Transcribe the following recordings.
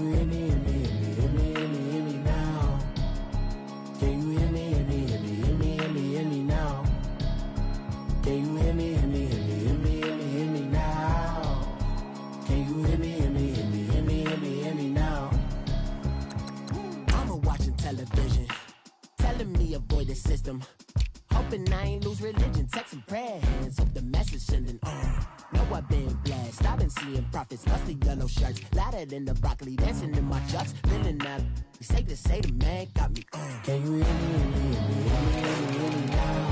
you hear me, hear me, hear me, hear me, hear me, hear me now? Can you hear me, hear me, hear me, hear me, hear me, hear me now? Can you hear me, hear me, hear me, hear me, hear me, hear me now? Can you hear me, hear me, hear me, hear me, hear me, hear me now? Mama watching television, telling me avoid the system. Hoping I ain't lose religion, texting prayer hands, hope the message sending on. Know I've been blessed, I've been seeing prophets, mostly yellow shirts, louder than the broccoli, dancing in my chucks, feeling that. You say to say the man got me on. Can you hear me, hear me, hear me, hear me, hear me, hear me now?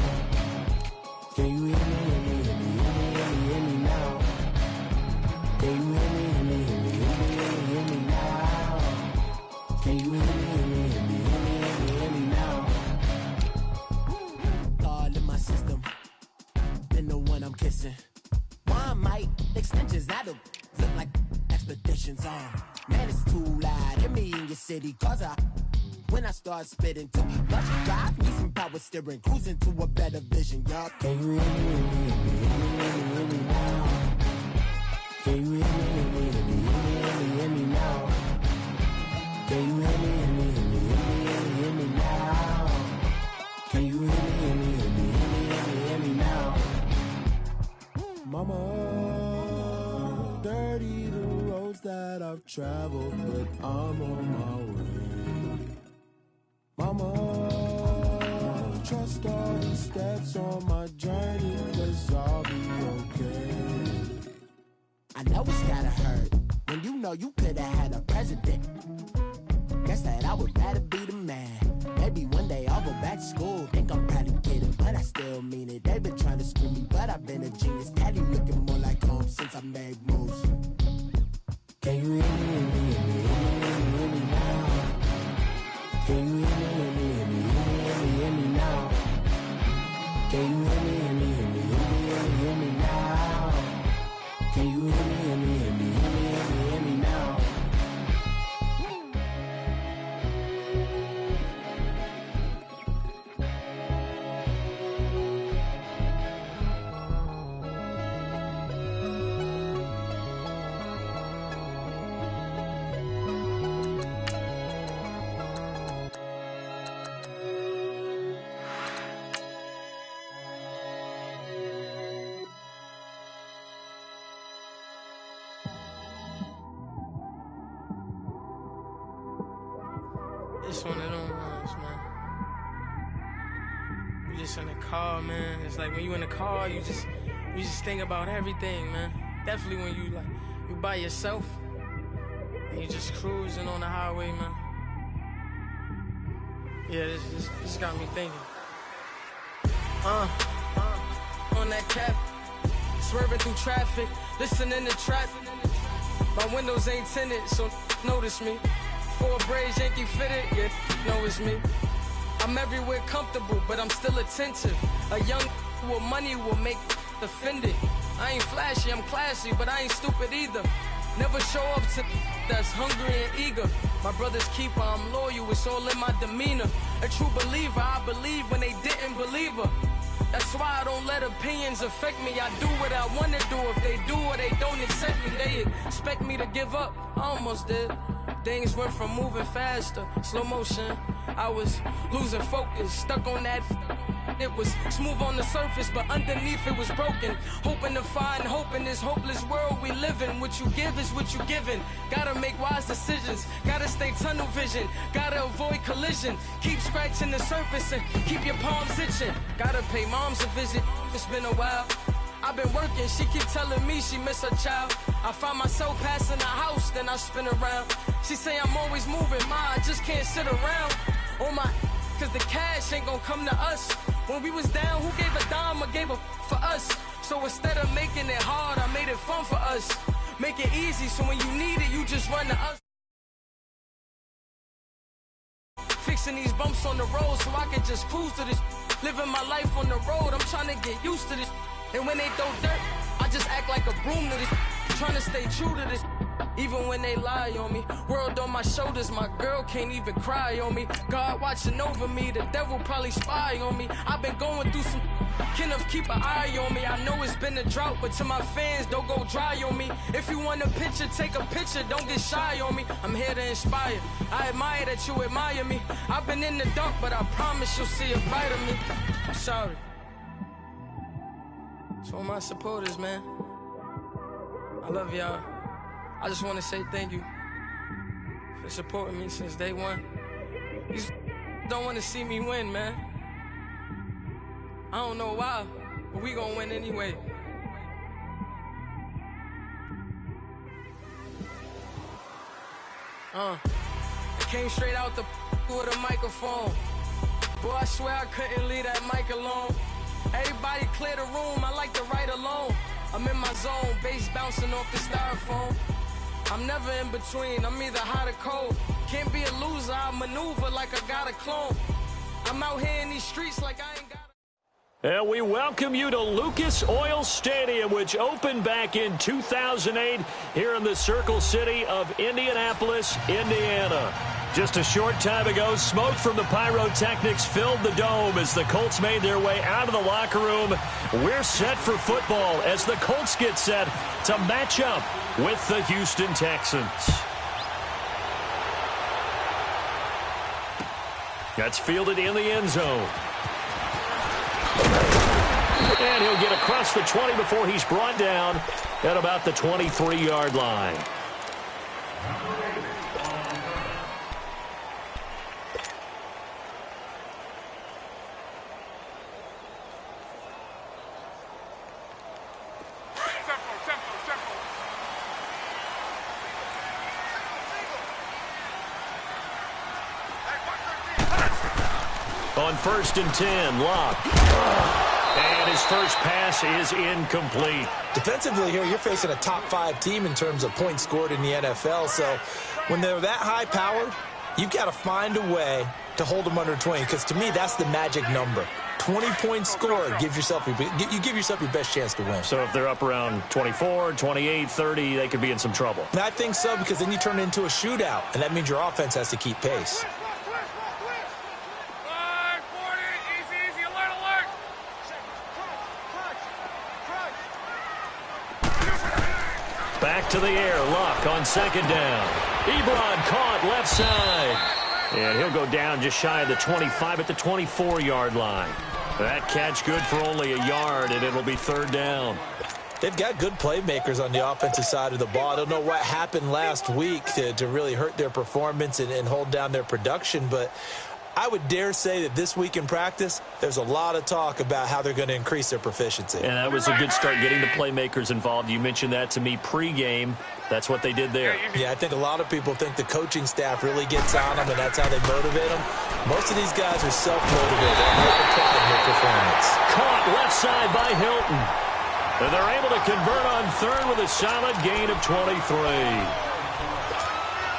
Can you hear me, hear me, hear me, hear me, hear me, hear me now? Can you hear me, hear me, hear me, hear me, hear me, hear me now? Can you hear me, hear me, hear me, hear me, hear me, hear me now? God in my system, been the one I'm kissing. One might extensions that'll look like expeditions on. Man, it's too loud. Hear me in your city, cause when I start spitting too much drive, need some power steering, cruising to a better vision, y'all. Can you hear me, hear me, hear me, hear me, hear me, hear me now? Can you hear me, hear me, hear me, hear me, hear me, hear me now? Can you hear me, hear me, hear me, hear me, hear me, hear me now? Can you hear me, hear me, hear me, hear me, hear me, hear me now? Mama, dirty the roads that I've traveled, but I'm on my way. Mama, trust all the steps on my journey, cause I'll be okay. I know it's gotta hurt when you know you could've had a president. Guess that I would rather be the man. Maybe one day I'll go back to school. Think I'm probably kidding, but I still mean it. They've been trying to screw me, but I've been a genius. Daddy looking more like home since I made moves. Can you hear me, hear me, hear me, hear me, hear me, hear me now? Can you hear me, hear me, hear me, hear me, hear me, hear me now? Can you hear me, hear me, hear me, hear me, hear me, hear me now? Can you hear me, hear me, hear me, hear me, hear me, hear me now? It's one of them ones, man. You just in the car, man. It's like when you in the car, you just think about everything, man. Definitely when you by yourself and you just cruising on the highway, man. Yeah, this got me thinking. On that cap, swerving through traffic, listening to trap. My windows ain't tinted, so notice me. 4 braids, Yankee fitted, yeah, know it's me. I'm everywhere comfortable, but I'm still attentive. A young with money will make offended. I ain't flashy, I'm classy, but I ain't stupid either. Never show up to that's hungry and eager. My brother's keeper, I'm loyal, it's all in my demeanor. A true believer, I believe when they didn't believe her. That's why I don't let opinions affect me. I do what I want to do. If they do or they don't accept me, they expect me to give up. I almost did. Things went from moving faster, slow motion. I was losing focus, stuck on that. It was smooth on the surface, but underneath it was broken. Hoping to find hope in this hopeless world we live in. What you give is what you given. Gotta make wise decisions, gotta stay tunnel vision, gotta avoid collision. Keep scratching the surface and keep your palms itching. Gotta pay moms a visit, it's been a while. I've been working, she keep telling me she miss her child. I find myself passing the house, then I spin around. She say I'm always moving, ma, I just can't sit around. Oh my, cause the cash ain't gonna come to us. When we was down, who gave a dime or gave a for us? So instead of making it hard, I made it fun for us. Make it easy, so when you need it, you just run to us. Fixing these bumps on the road so I can just cruise to this. Living my life on the road, I'm trying to get used to this. And when they throw dirt, I just act like a broom to this. Trying to stay true to this. even when they lie on me. World on my shoulders, my girl can't even cry on me. God watching over me, the devil probably spy on me. I've been going through some, Kenneth keep an eye on me. I know it's been a drought, but to my fans, don't go dry on me. If you want a picture, take a picture, don't get shy on me. I'm here to inspire, I admire that you admire me. I've been in the dark, but I promise you'll see a brighter me. I'm sorry to all my supporters, man. I love y'all. I just want to say thank you for supporting me since day one. You don't want to see me win, man. I don't know why, but we gonna win anyway. I came straight out the with a microphone. Boy, I swear I couldn't leave that mic alone. Everybody clear the room, I like to write alone. I'm in my zone, bass bouncing off the styrofoam. I'm never in between, I'm either hot or cold. Can't be a loser, I maneuver like I got a clone. I'm out here in these streets like I ain't got. And we welcome you to Lucas Oil Stadium, which opened back in 2008 here in the Circle City of Indianapolis, Indiana. Just a short time ago, smoke from the pyrotechnics filled the dome as the Colts made their way out of the locker room. We're set for football as the Colts get set to match up with the Houston Texans. That's fielded in the end zone. And he'll get across the 20 before he's brought down at about the 23-yard line. On 1st and 10, Locke. And his first pass is incomplete. Defensively here, you're facing a top 5 team in terms of points scored in the NFL. So when they're that high powered, you've got to find a way to hold them under 20. Because to me, that's the magic number. 20 points scored, you give yourself your best chance to win. So if they're up around 24, 28, 30, they could be in some trouble. And I think so, because then you turn it into a shootout, and that means your offense has to keep pace. Back to the air, Luck on 2nd down. Ebron caught left side. And he'll go down just shy of the 25 at the 24-yard line. That catch good for only a yard, and it'll be 3rd down. They've got good playmakers on the offensive side of the ball. I don't know what happened last week to really hurt their performance and hold down their production, but I would dare say that this week in practice, there's a lot of talk about how they're going to increase their proficiency. And that was a good start getting the playmakers involved. You mentioned that to me pregame. That's what they did there. Yeah, I think a lot of people think the coaching staff really gets on them, and that's how they motivate them. Most of these guys are self-motivated and have pride in their performance. Caught left side by Hilton. And they're able to convert on 3rd with a solid gain of 23.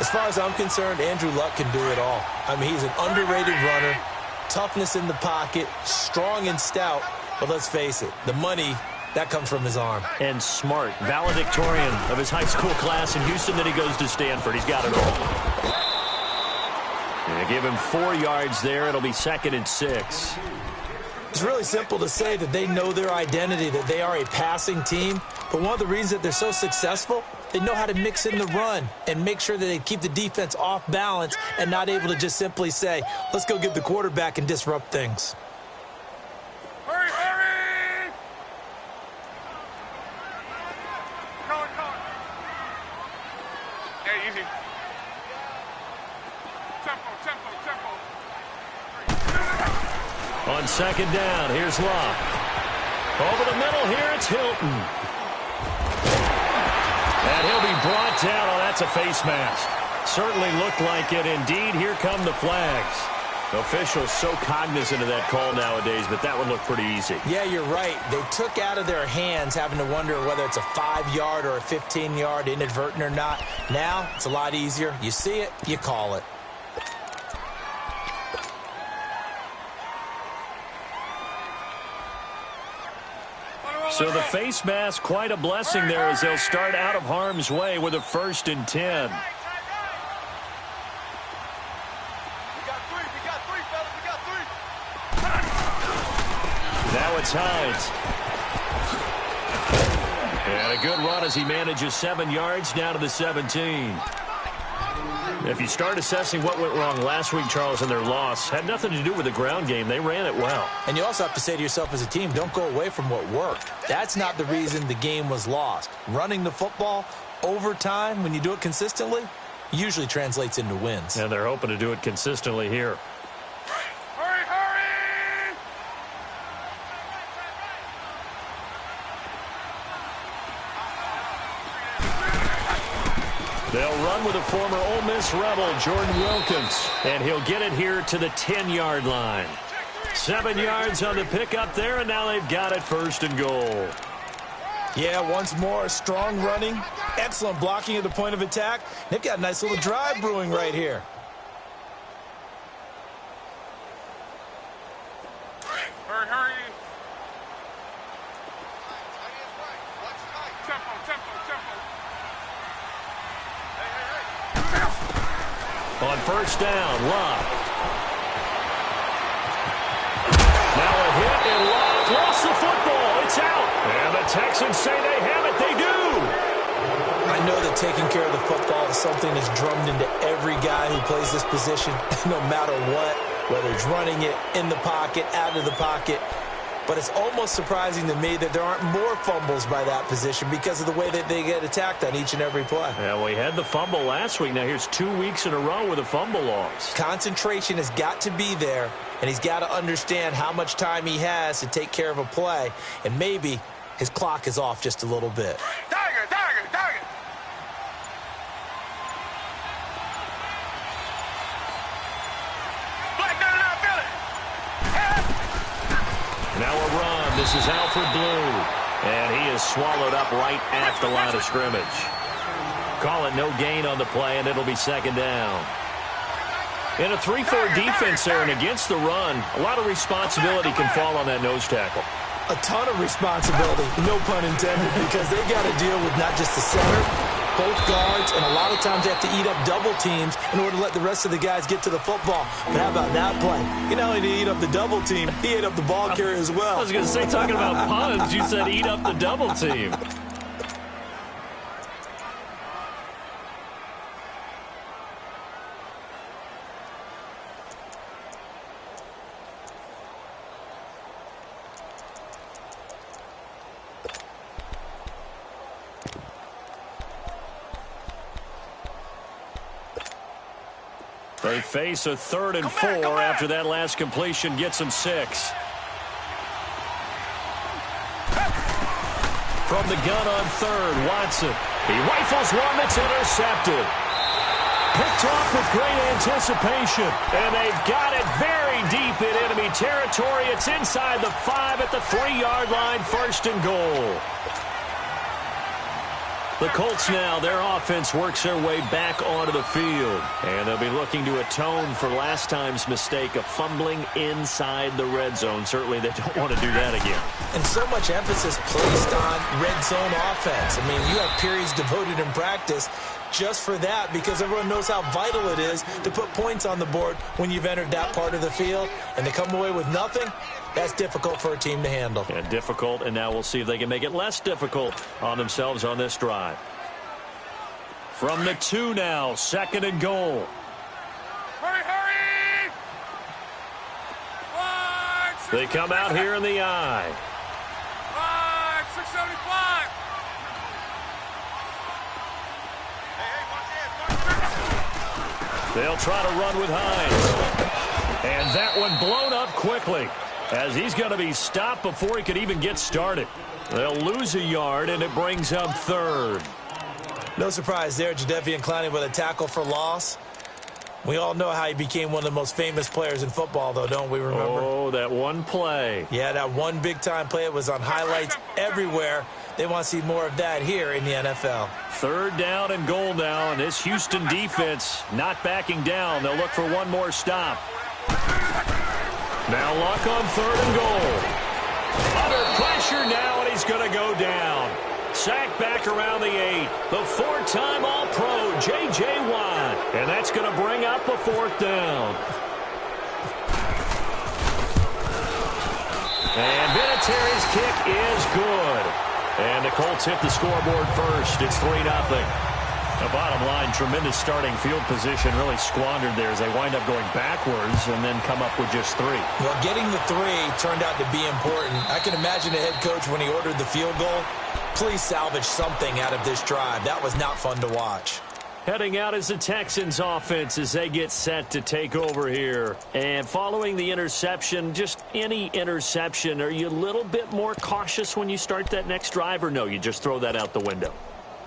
As far as I'm concerned, Andrew Luck can do it all. I mean, he's an underrated runner, toughness in the pocket, strong and stout. But let's face it, the money, that comes from his arm. And smart, valedictorian of his high school class in Houston. Then he goes to Stanford. He's got it all. And give him 4 yards there. It'll be 2nd and 6. It's really simple to say that they know their identity, that they are a passing team. But one of the reasons that they're so successful, they know how to mix in the run and make sure that they keep the defense off balance and not able to just simply say, let's go get the quarterback and disrupt things. Hurry, hurry! Come on. Hey, easy. Tempo. On 2nd down, here's Locke. Over the middle here, it's Hilton. And he'll be brought down. Oh, that's a face mask. Certainly looked like it. Indeed, here come the flags. Officials so cognizant of that call nowadays, but that would look pretty easy. Yeah, you're right. They took out of their hands having to wonder whether it's a 5-yard or a 15-yard, inadvertent or not. Now, it's a lot easier. You see it, you call it. So the face mask, quite a blessing there as they'll start out of harm's way with a 1st and 10. Now it's Hines. And a good run as he manages 7 yards down to the 17. If you start assessing what went wrong last week, Charles, in their loss, had nothing to do with the ground game. They ran it well. And you also have to say to yourself as a team, don't go away from what worked. That's not the reason the game was lost. Running the football over time, when you do it consistently, usually translates into wins. And they're hoping to do it consistently here. Hurry, hurry! They'll run with a former Ole Miss Rebel, Jordan Wilkins, and he'll get it here to the 10-yard line. 7 yards on the pickup there, and now they've got it 1st and goal. Yeah, once more, strong running, excellent blocking at the point of attack. They've got a nice little drive brewing right here. Hurry, hurry! Tempo, tempo, tempo! On 1st down, Locke. Now a hit, and Locke lost the football. It's out. And the Texans say they have it. They do. I know that taking care of the football is something that's drummed into every guy who plays this position, no matter what, whether it's running it, in the pocket, out of the pocket. But it's almost surprising to me that there aren't more fumbles by that position because of the way that they get attacked on each and every play. Yeah, we had the fumble last week. Now here's 2 weeks in a row with a fumble loss. Concentration has got to be there, and he's got to understand how much time he has to take care of a play, and maybe his clock is off just a little bit. Tiger, tiger, tiger! Black, no, no, Billy! Now a run. This is Alfred Blue. And he is swallowed up right at the line of scrimmage. Call it no gain on the play, and it'll be 2nd down. In a 3-4 defense there and against the run, a lot of responsibility can fall on that nose tackle. A ton of responsibility, no pun intended, because they got to deal with not just the center, both guards, and a lot of times they have to eat up double teams in order to let the rest of the guys get to the football. But how about that play? You know, he didn't eat up the double team, he ate up the ball carrier as well. I was going to say, talking about puns, you said eat up the double team. They face a 3rd and 4 after that last completion gets them 6. From the gun on 3rd, Watson. He rifles one that's intercepted. Picked off with great anticipation. And they've got it very deep in enemy territory. It's inside the 5 at the 3-yard line, 1st and goal. The Colts now, their offense works their way back onto the field. And they'll be looking to atone for last time's mistake of fumbling inside the red zone. Certainly they don't want to do that again. And so much emphasis placed on red zone offense. I mean, you have periods devoted in practice just for that because everyone knows how vital it is to put points on the board when you've entered that part of the field. And to come away with nothing, that's difficult for a team to handle. Yeah, difficult, and now we'll see if they can make it less difficult on themselves on this drive. From the 2 now, 2nd and goal. Hurry, hurry! They come out here in the I. 675! They'll try to run with Hines. And that one blown up quickly as he's going to be stopped before he could even get started. They'll lose a yard, and it brings up 3rd. No surprise there, Jadeveon Clowney with a tackle for loss. We all know how he became one of the most famous players in football, though, don't we remember? Oh, that one play. Yeah, that one big-time play. It was on highlights everywhere. They want to see more of that here in the NFL. 3rd down and goal now, and this Houston defense not backing down. They'll look for one more stop. Now Luck on 3rd and goal. Under pressure now, and he's going to go down. Sacked back around the 8. The four-time All-Pro, J.J. Watt. And that's going to bring up a fourth down. And Vinatieri's kick is good. And the Colts hit the scoreboard first. It's 3-0. The bottom line, tremendous starting field position, really squandered there as they wind up going backwards and then come up with just 3. Well, getting the 3 turned out to be important. I can imagine the head coach when he ordered the field goal. Please salvage something out of this drive. That was not fun to watch. Heading out is the Texans offense as they get set to take over here. And following the interception, just any interception, are you a little bit more cautious when you start that next drive, or no, you just throw that out the window?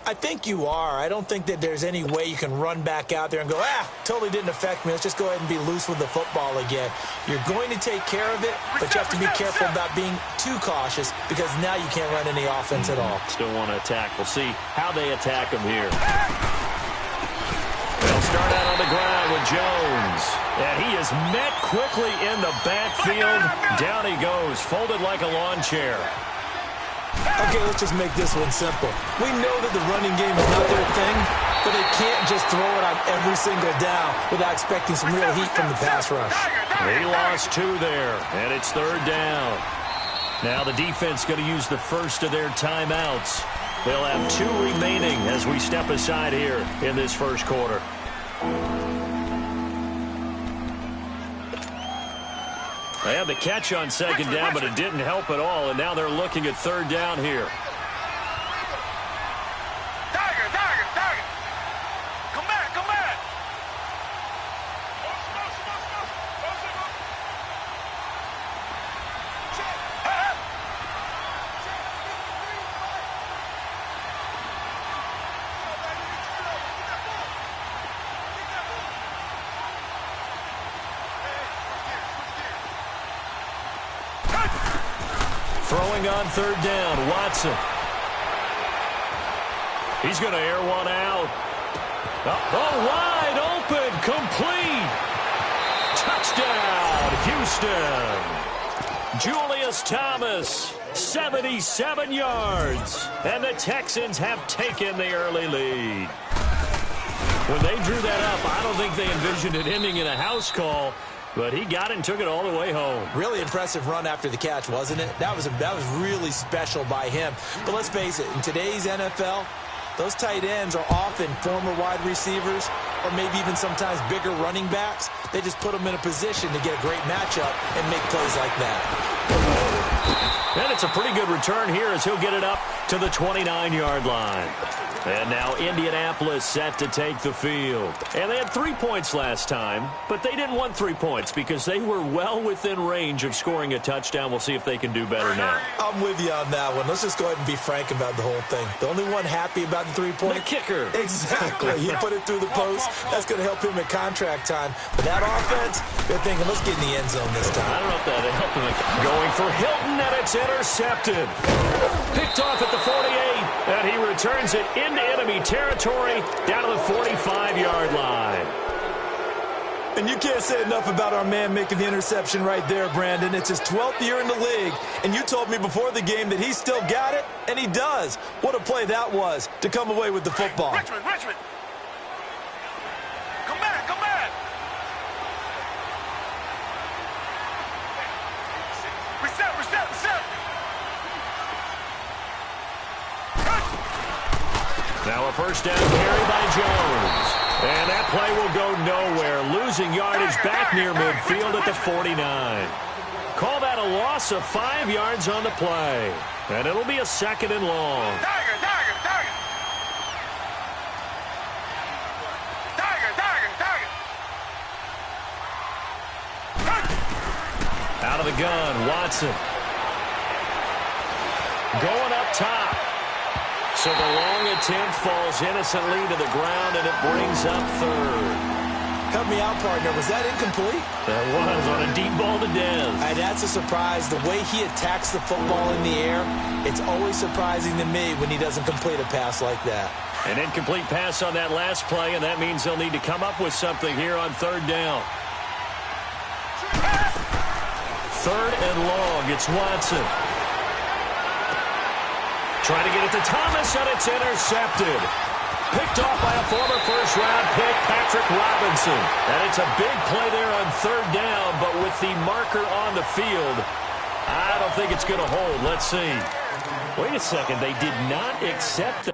I think you are. I don't think that there's any way you can run back out there and go, totally didn't affect me. Let's just go ahead and be loose with the football again. You're going to take care of it, but you have to be careful about being too cautious because now you can't run any offense at all. Still want to attack. We'll see how they attack them here. They'll start out on the ground with Jones. And he is met quickly in the backfield. Down he goes, folded like a lawn chair. Okay, let's just make this one simple. We know that the running game is not their thing, but they can't just throw it on every single down without expecting some real heat from the pass rush. He lost 2 there, and it's 3rd down. Now the defense going to use the first of their timeouts. They'll have 2 remaining as we step aside here in this first quarter. They had the catch on 2nd down, but it didn't help at all, and now they're looking at 3rd down here. Tiger. Come back. Throwing on 3rd down, Watson. He's going to air one out. Oh, wide open, complete. Touchdown, Houston. Julius Thomas, 77 yards. And the Texans have taken the early lead. When they drew that up, I don't think they envisioned it ending in a house call. But he got it and took it all the way home. Really impressive run after the catch, wasn't it? That was really special by him. But let's face it, in today's NFL, those tight ends are often former wide receivers or maybe even sometimes bigger running backs. They just put them in a position to get a great matchup and make plays like that. And it's a pretty good return here as he'll get it up to the 29-yard line. And now Indianapolis set to take the field. And they had 3 points last time, but they didn't want 3 points because they were well within range of scoring a touchdown. We'll see if they can do better now. I'm with you on that one. Let's just go ahead and be frank about the whole thing. The only one happy about the 3-point? The kicker. Exactly. He put it through the post. That's going to help him at contract time. But that offense, they're thinking, let's get in the end zone this time. I don't know if that helped him. Going for Hilton, and it's intercepted. Picked off at the 48, and he returns it into enemy territory down to the 45-yard line. And you can't say enough about our man making the interception right there, Brandon. It's his 12th year in the league, and you told me before the game that he still got it, and he does. What a play that was to come away with the football. Richmond. Come back. Reset. Now a first down carry by Jones. And that play will go nowhere. Losing yardage back near midfield at the 49. Call that a loss of 5 yards on the play. And it'll be a 2nd and long. Tiger. Out of the gun, Watson. Going up top. So the long attempt falls innocently to the ground, and it brings up 3rd. Help me out, partner. Was that incomplete? That was on a deep ball to Dez. That's a surprise. The way he attacks the football in the air, it's always surprising to me when he doesn't complete a pass like that. An incomplete pass on that last play, and that means they'll need to come up with something here on 3rd down. 3rd and long. It's Watson. Trying to get it to Thomas, and it's intercepted. Picked off by a former first-round pick, Patrick Robinson. And it's a big play there on third down, but with the marker on the field, I don't think it's going to hold. Let's see. Wait a second. They did not accept the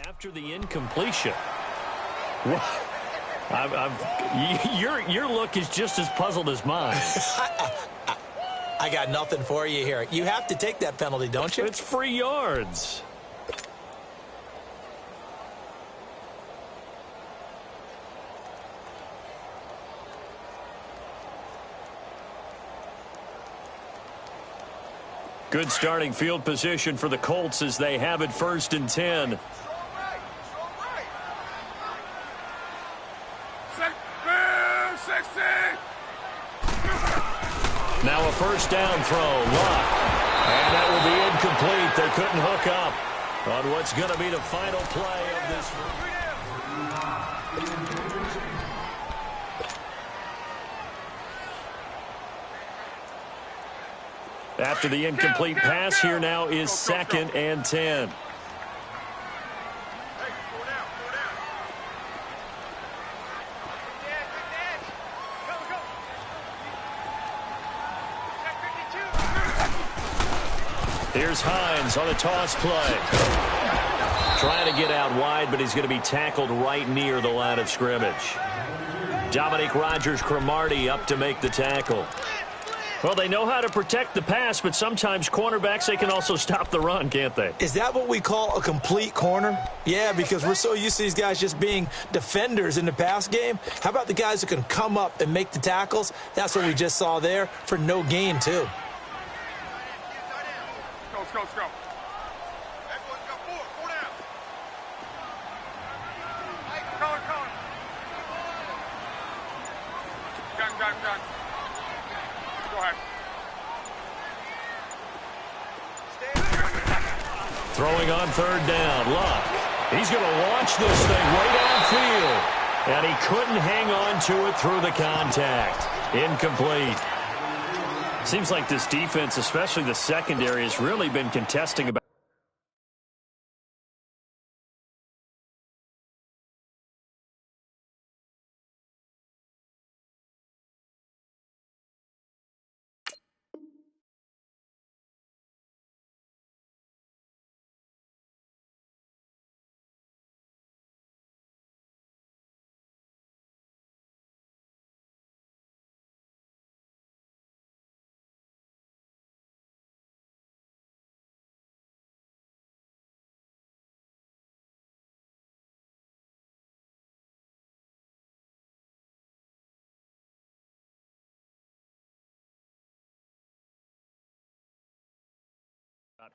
after the incompletion. Your look is just as puzzled as mine. I got nothing for you here. You have to take that penalty, don't you? It's free yards. Good starting field position for the Colts as they have it 1st and 10. Now a first down throw. Luck. And that will be incomplete. They couldn't hook up on what's going to be the final play of this. After the incomplete pass, here now is 2nd and 10. Here's Hines on a toss play. Trying to get out wide, but he's going to be tackled right near the line of scrimmage. Dominique Rodgers-Cromartie up to make the tackle. Well, they know how to protect the pass, but sometimes cornerbacks, they can also stop the run, can't they? Is that what we call a complete corner? Yeah, because we're so used to these guys just being defenders in the pass game. How about the guys who can come up and make the tackles? That's what we just saw there for no gain, too. Go. Everyone's got four down. Colin. Gun. Go ahead. Throwing on 3rd down. Luck. He's going to launch this thing right downfield. And he couldn't hang on to it through the contact. Incomplete. Seems like this defense, especially the secondary, has really been contesting about.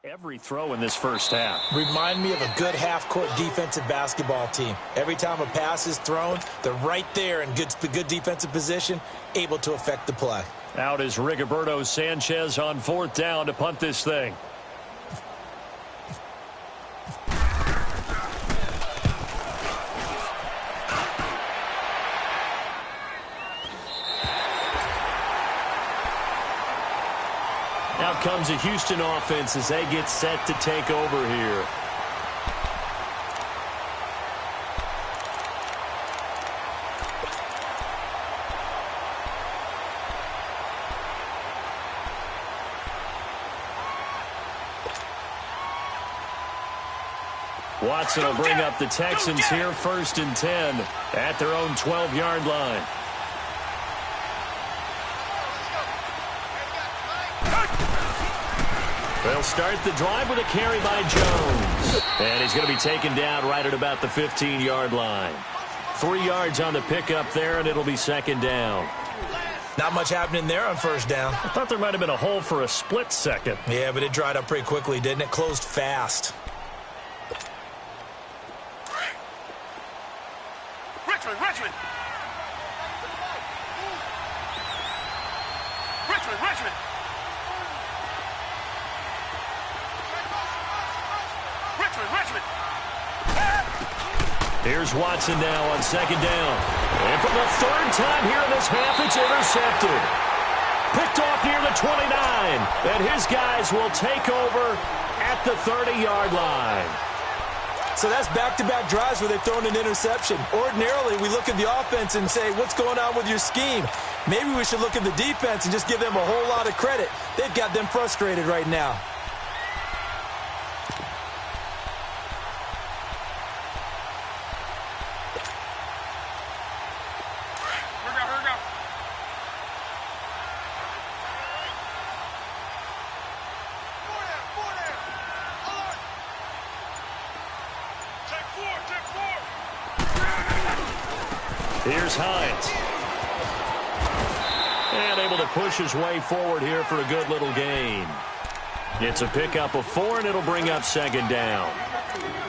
Every throw in this first half. Remind me of a good half-court defensive basketball team. Every time a pass is thrown, they're right there in good defensive position, able to affect the play. Out is Rigoberto Sanchez on 4th down to punt this thing. Out comes a Houston offense as they get set to take over here. Watson will bring up the Texans here 1st and 10 at their own 12-yard line. They'll start the drive with a carry by Jones. And he's going to be taken down right at about the 15-yard line. 3 yards on the pickup there, and it'll be 2nd down. Not much happening there on first down. I thought there might have been a hole for a split second. Yeah, but it dried up pretty quickly, didn't it? Closed fast. Richmond! Richmond! Richmond! Richmond! Richmond! Richmond! Here's Watson now on second down. And for the third time here in this half, it's intercepted. Picked off near the 29. And his guys will take over at the 30-yard line. So that's back-to-back drives where they've thrown an interception. Ordinarily, we look at the offense and say, what's going on with your scheme? Maybe we should look at the defense and just give them a whole lot of credit. They've got them frustrated right now. Here's Hines. And able to push his way forward here for a good little gain. It's a pickup of 4, and it'll bring up second down.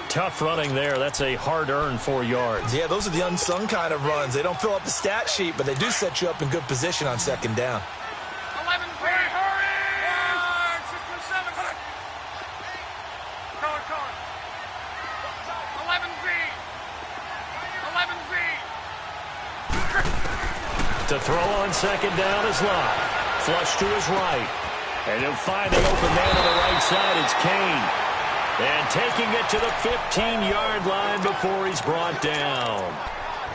Tough running there. That's a hard-earned 4 yards. Yeah, those are the unsung kind of runs. They don't fill up the stat sheet, but they do set you up in good position on second down. 11, hurry, hurry! 6, 7, Colin. 11B! 11B! To throw on second down is Locke. Flush to his right. And he'll find the open man on the right side. It's Kane. And taking it to the 15-yard line before he's brought down.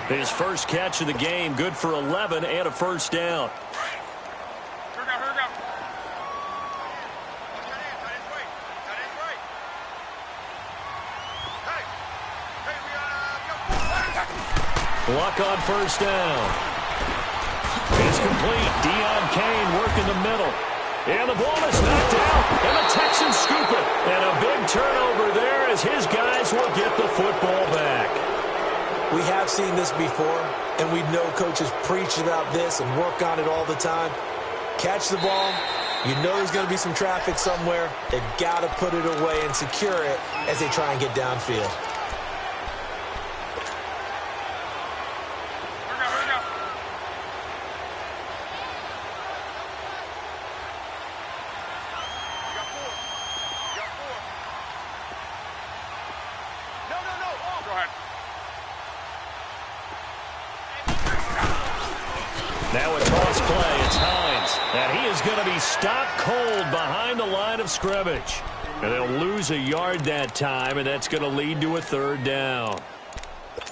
His first catch of the game, good for 11 and a first down. Here we go. Luck on first down. It's complete. Deon Kane working the middle. And the ball is knocked out, and the Texans scoop it. And a big turnover there as his guys will get the football back. We have seen this before, and we know coaches preach about this and work on it all the time. Catch the ball. You know there's going to be some traffic somewhere. They've got to put it away and secure it as they try and get downfield. Now a toss play. It's Hines. And he is going to be stopped cold behind the line of scrimmage. And they'll lose a yard that time, and that's going to lead to a third down.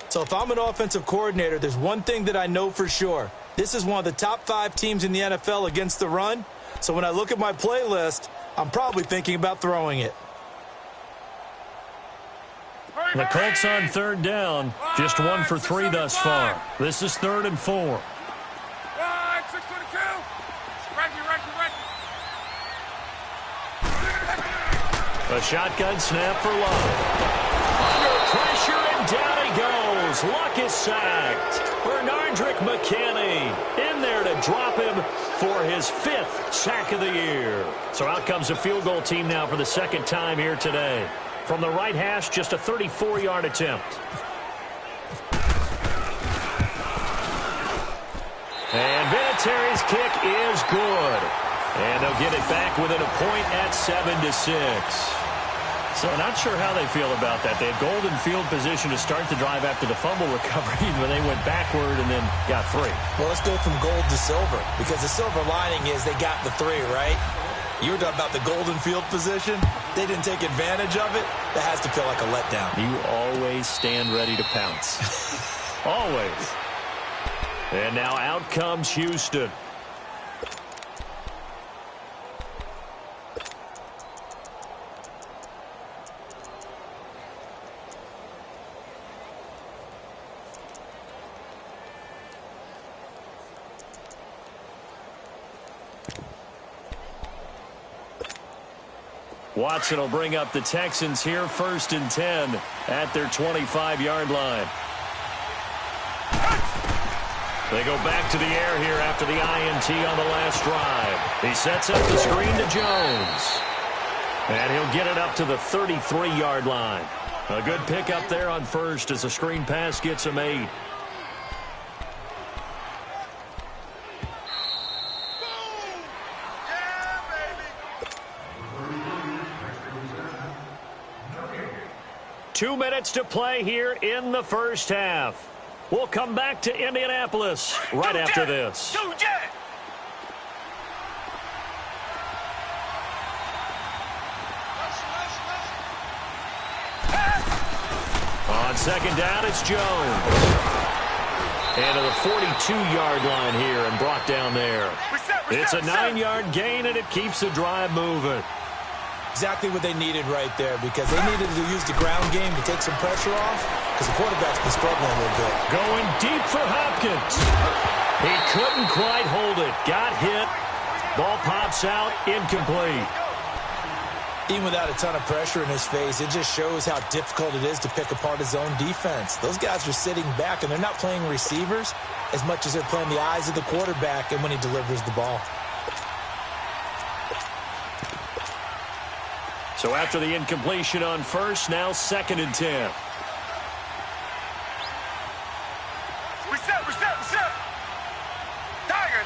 So if I'm an offensive coordinator, there's one thing that I know for sure. This is one of the top 5 teams in the NFL against the run. So when I look at my playlist, I'm probably thinking about throwing it. The Colts on third down. Just 1 for 3 thus far. This is 3rd and 4. A shotgun snap for Luck. Under pressure, and down he goes. Luck is sacked. Bernardrick McKinney in there to drop him for his 5th sack of the year. So out comes a field goal team now for the second time here today. From the right hash, just a 34-yard attempt. And Vinatieri's kick is good. And they'll get it back within a point at 7-6. So not sure how they feel about that. They had golden field position to start the drive after the fumble recovery, but they went backward and then got 3. Well, let's go from gold to silver, because the silver lining is they got the 3, right? You were talking about the golden field position. They didn't take advantage of it. That has to feel like a letdown. You always stand ready to pounce. Always. And now out comes Houston. Watson will bring up the Texans here, 1st and 10 at their 25-yard line. They go back to the air here after the INT on the last drive. He sets up the screen to Jones. And he'll get it up to the 33-yard line. A good pickup there on first as the screen pass gets him 8. Two minutes to play here in the first half. We'll come back to Indianapolis right after this. On second down, it's Jones. And to the 42-yard line here and brought down there. It's a 9-yard gain, and it keeps the drive moving. Exactly what they needed right there, because they needed to use the ground game to take some pressure off, because the quarterback's been struggling a little bit. Going deep for Hopkins. He couldn't quite hold it. Got hit. Ball pops out, incomplete. Even without a ton of pressure in his face, it just shows how difficult it is to pick apart his own defense. Those guys are sitting back, and they're not playing receivers as much as they're playing the eyes of the quarterback and when he delivers the ball. So after the incompletion on first, now 2nd and 10. Reset. Tiger.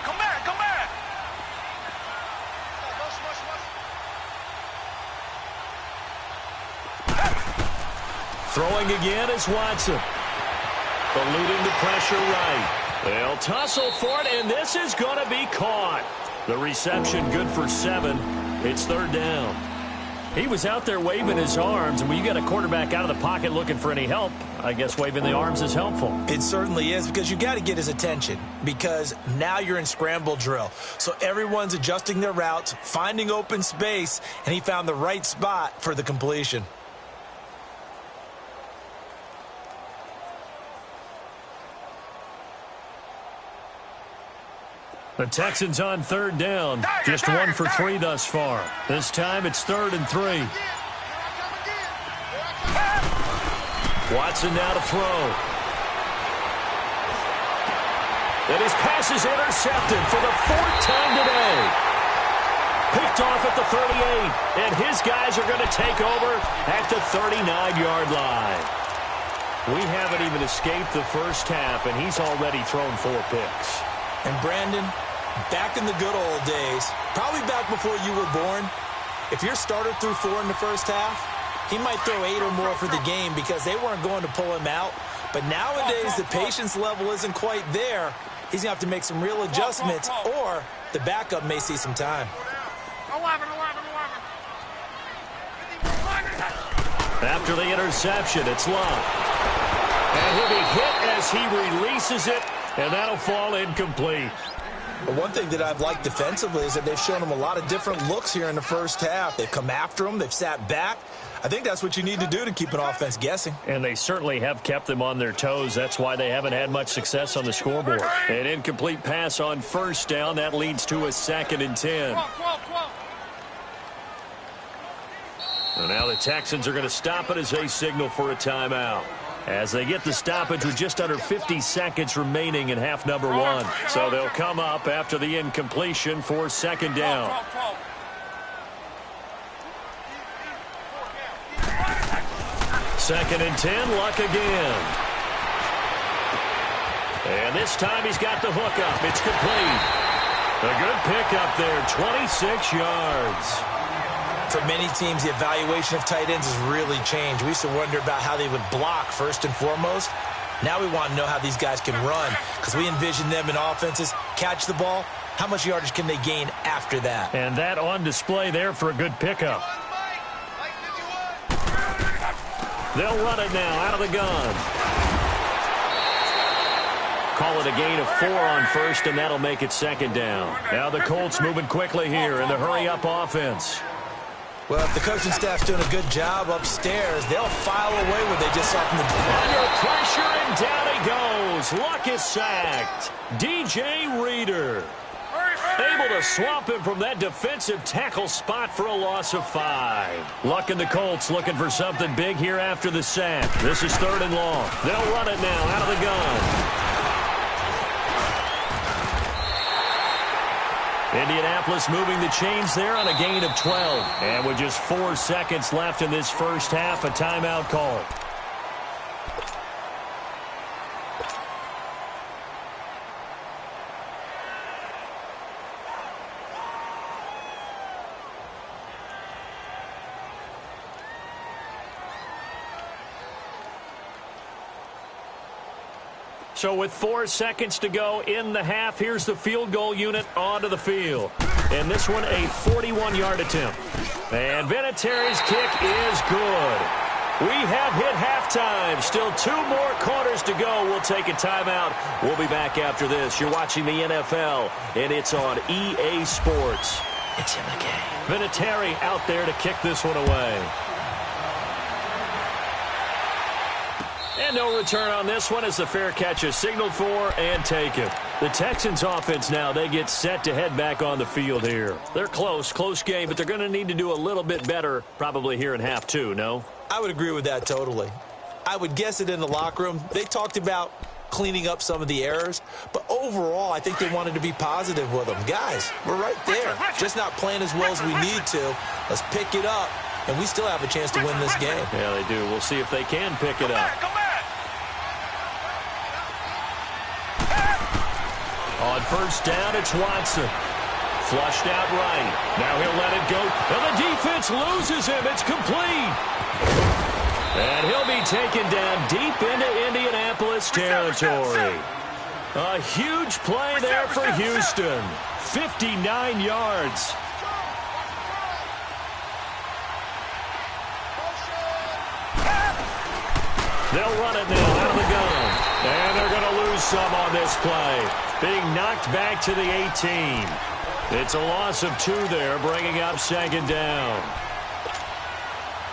Come back. Throwing again is Watson. Eluding the pressure right. They'll tussle for it, and this is going to be caught. The reception good for 7. It's 3rd down. He was out there waving his arms, and when you got a quarterback out of the pocket looking for any help, I guess waving the arms is helpful. It certainly is, because you got to get his attention, because now you're in scramble drill. So everyone's adjusting their routes, finding open space, and he found the right spot for the completion. The Texans on 3rd down. Just 1 for 3 thus far. This time it's 3rd and 3. Watson now to throw. And his pass is intercepted for the 4th time today. Picked off at the 38. And his guys are going to take over at the 39-yard line. We haven't even escaped the first half, and he's already thrown 4 picks. And Brandon, back in the good old days, probably back before you were born, if your starter threw 4 in the first half, he might throw 8 or more for the game because they weren't going to pull him out. But nowadays, the patience level isn't quite there. He's going to have to make some real adjustments, or the backup may see some time. 11. After the interception, it's Love. And he'll be hit as he releases it, and that'll fall incomplete. But one thing that I've liked defensively is that they've shown him a lot of different looks here in the first half. They've come after him. They've sat back. I think that's what you need to do to keep an offense guessing. And they certainly have kept them on their toes. That's why they haven't had much success on the scoreboard. An incomplete pass on 1st down. That leads to a 2nd and 10. 12. So now the Texans are going to stop it as they signal for a timeout, as they get the stoppage with just under 50 seconds remaining in half number 1. So they'll come up after the incompletion for 2nd down. 12. 2nd and 10, Luck again. And this time he's got the hook up. It's complete. A good pickup there, 26 yards. For many teams, the evaluation of tight ends has really changed. We used to wonder about how they would block first and foremost. Now we want to know how these guys can run, because we envision them in offenses catch the ball. How much yardage can they gain after that? And that on display there for a good pickup. They'll run it now out of the gun. Call it a gain of 4 on 1st, and that'll make it 2nd down. Now the Colts moving quickly here in the hurry-up offense. Well, if the coaching staff's doing a good job upstairs, they'll file away what they just saw from the... Under pressure, and down he goes. Luck is sacked. DJ Reader. Hurry. Able to swamp him from that defensive tackle spot for a loss of 5. Luck and the Colts looking for something big here after the sack. This is 3rd and long. They'll run it now out of the gun. Indianapolis moving the chains there on a gain of 12. And with just 4 seconds left in this first half, a timeout call. So with 4 seconds to go in the half, here's the field goal unit onto the field. And this one, a 41-yard attempt. And Vinatieri's kick is good. We have hit halftime. Still 2 more quarters to go. We'll take a timeout. We'll be back after this. You're watching the NFL, and it's on EA Sports. It's in the game. Vinatieri out there to kick this one away. And no return on this one as the fair catch is signaled for and taken. The Texans offense now, they get set to head back on the field here. They're close game, but they're going to need to do a little bit better probably here in half 2, no? I would agree with that totally. I would guess it in the locker room. They talked about cleaning up some of the errors, but overall I think they wanted to be positive with them. Guys, we're right there. Just not playing as well as we need to. Let's pick it up, and we still have a chance to win this game. Yeah, they do. We'll see if they can pick it up. On first down, it's Watson. Flushed out right. Now he'll let it go. And the defense loses him. It's complete. And he'll be taken down deep into Indianapolis territory. A huge play there for Houston. 59 yards. They'll run it now out of the gun. And they're going to lose some on this play. Being knocked back to the 18. It's a loss of 2 there, bringing up 2nd down.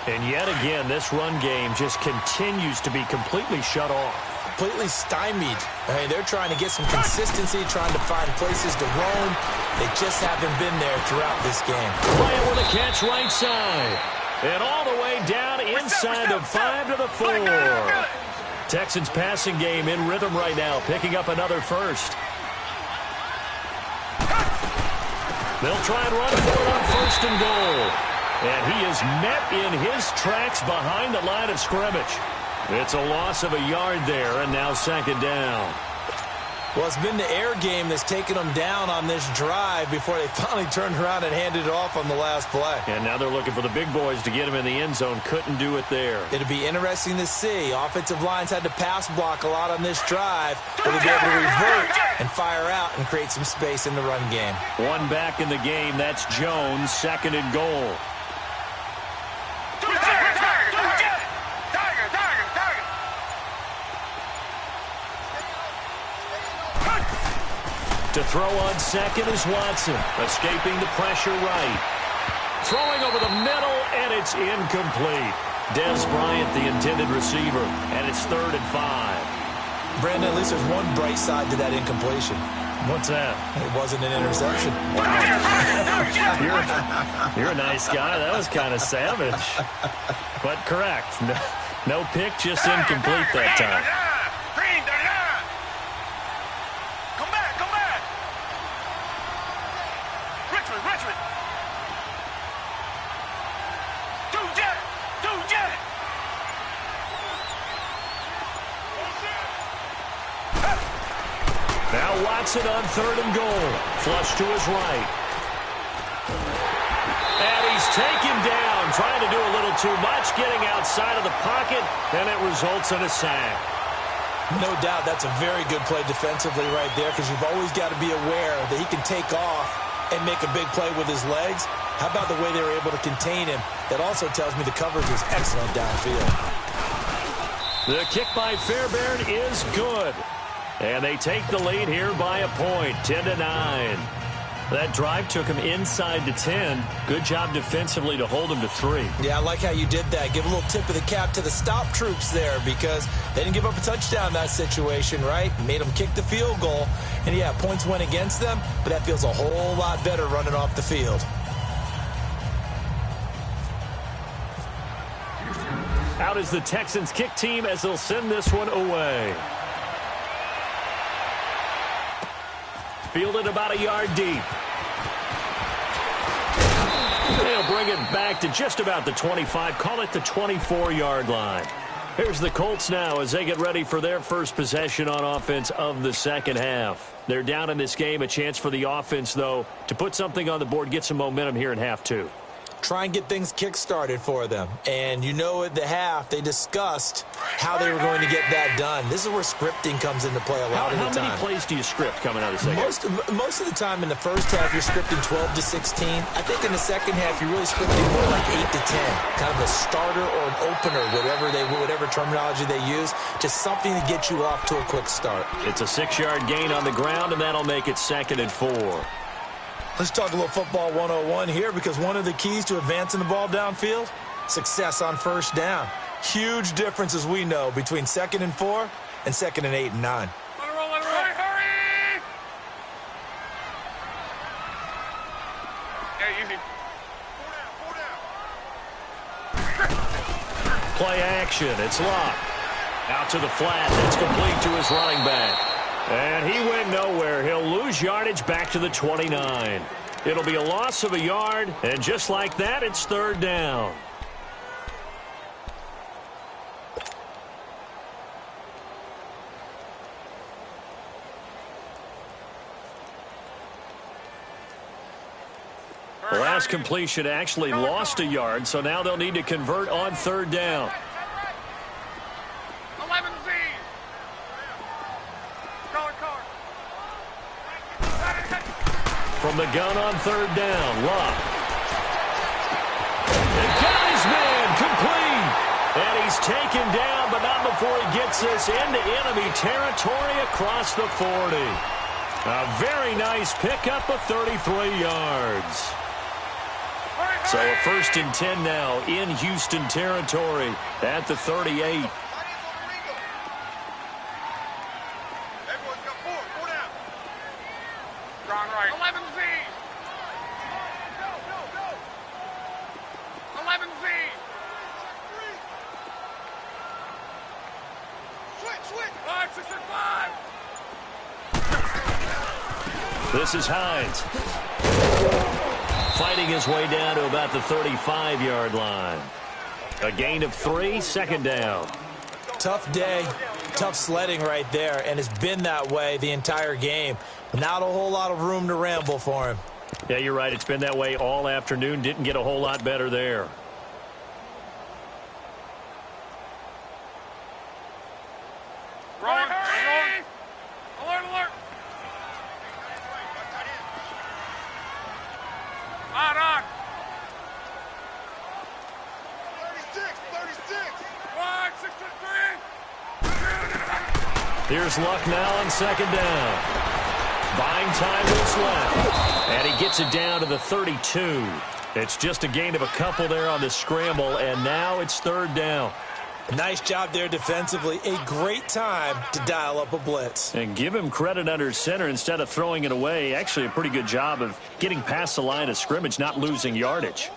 And yet again, this run game just continues to be completely shut off. Completely stymied. I mean, they're trying to get some consistency, trying to find places to roam. They just haven't been there throughout this game. Playing with a catch right side. And all the way down inside the 5 to the 4. Texans passing game in rhythm right now, picking up another first. They'll try and run for it on 1st and goal. And he is met in his tracks behind the line of scrimmage. It's a loss of a yard there, and now 2nd down. Well, it's been the air game that's taken them down on this drive before they finally turned around and handed it off on the last play. And now they're looking for the big boys to get him in the end zone. Couldn't do it there. It'll be interesting to see. Offensive lines had to pass block a lot on this drive. Will they be able to revert and fire out and create some space in the run game? One back in the game. That's Jones, 2nd and goal. To throw on 2nd is Watson, escaping the pressure right. Throwing over the middle, and it's incomplete. Dez Bryant, the intended receiver, and it's 3rd and 5. Brandon, at least there's one bright side to that incompletion. What's that? It wasn't an interception. Wow. You're a nice guy. That was kind of savage. But correct. No pick, just incomplete that time. Now Watson on 3rd and goal. Flush to his right. And he's taken down, trying to do a little too much, getting outside of the pocket, and it results in a sack. No doubt that's a very good play defensively right there, because you've always got to be aware that he can take off and make a big play with his legs. How about the way they were able to contain him? That also tells me the coverage was excellent downfield. The kick by Fairbairn is good. And they take the lead here by a point, 10-9. That drive took him inside the 10. Good job defensively to hold him to 3. Yeah, I like how you did that. Give a little tip of the cap to the stop troops there because they didn't give up a touchdown in that situation, right? Made them kick the field goal. And, yeah, points went against them, but that feels a whole lot better running off the field. Out is the Texans kick team as they'll send this one away. Fielded about a yard deep. They'll bring it back to just about the 25. Call it the 24-yard line. Here's the Colts now as they get ready for their first possession on offense of the second half. They're down in this game. A chance for the offense, though, to put something on the board, get some momentum here in half 2. Try and get things kick-started for them. And you know at the half, they discussed how they were going to get that done. This is where scripting comes into play a lot of the time. How many plays do you script coming out of the second half? Most of the time in the first half, you're scripting 12 to 16. I think in the second half, you're really scripting more like 8 to 10. Kind of a starter or an opener, whatever terminology they use. Just something to get you off to a quick start. It's a 6-yard gain on the ground, and that'll make it 2nd and 4. Let's talk a little football 101 here because one of the keys to advancing the ball downfield, success on first down. Huge difference, as we know, between 2nd and 4 and 2nd and 8 and 9. Let it roll, let it roll. Hurry! Hey, easy. Play action. It's locked. Out to the flat. That's complete to his running back. And he went nowhere. He'll lose yardage back to the 29. It'll be a loss of a yard, and just like that, it's 3rd down. The last completion actually lost a yard, so now they'll need to convert on 3rd down. 11Z. From the gun on 3rd down, Luck. And got his man, complete. And he's taken down, but not before he gets us into enemy territory across the 40. A very nice pickup of 33 yards. So a 1st and 10 now in Houston territory at the 38. Right. 11Z. 11Z. Switch. 5, 6, and 5. This is Hines. Fighting his way down to about the 35-yard line. A gain of 3, 2nd down. Tough day, tough sledding right there, and it's been that way the entire game. Not a whole lot of room to ramble for him. Yeah, you're right. It's been that way all afternoon. Didn't get a whole lot better there. Rolling. Alert. On. 36. 1, 6, 3. Here's Luck now on 2nd down. Buying time was left. And he gets it down to the 32. It's just a gain of a couple there on the scramble, and now it's 3rd down. Nice job there defensively. A great time to dial up a blitz. And give him credit under center instead of throwing it away. Actually a pretty good job of getting past the line of scrimmage, not losing yardage.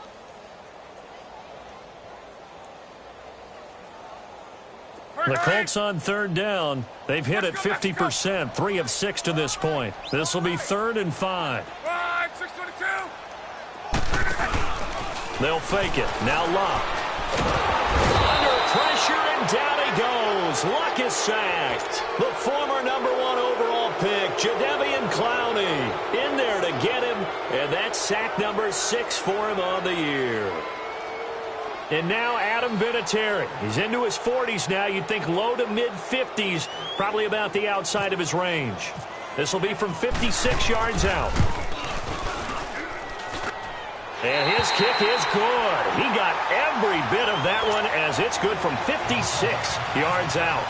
The Colts on 3rd down. They've hit it 50%, 3 of 6 to this point. This will be 3rd and 5. 622. They'll fake it. Now Luck. Under pressure, and down he goes. Luck is sacked. The former #1 overall pick, Jadeveon Clowney, in there to get him. And that's sack number 6 for him on the year. And now Adam Vinatieri. He's into his 40s now. You'd think low to mid-50s, probably about the outside of his range. This will be from 56 yards out. And his kick is good. He got every bit of that one as it's good from 56 yards out.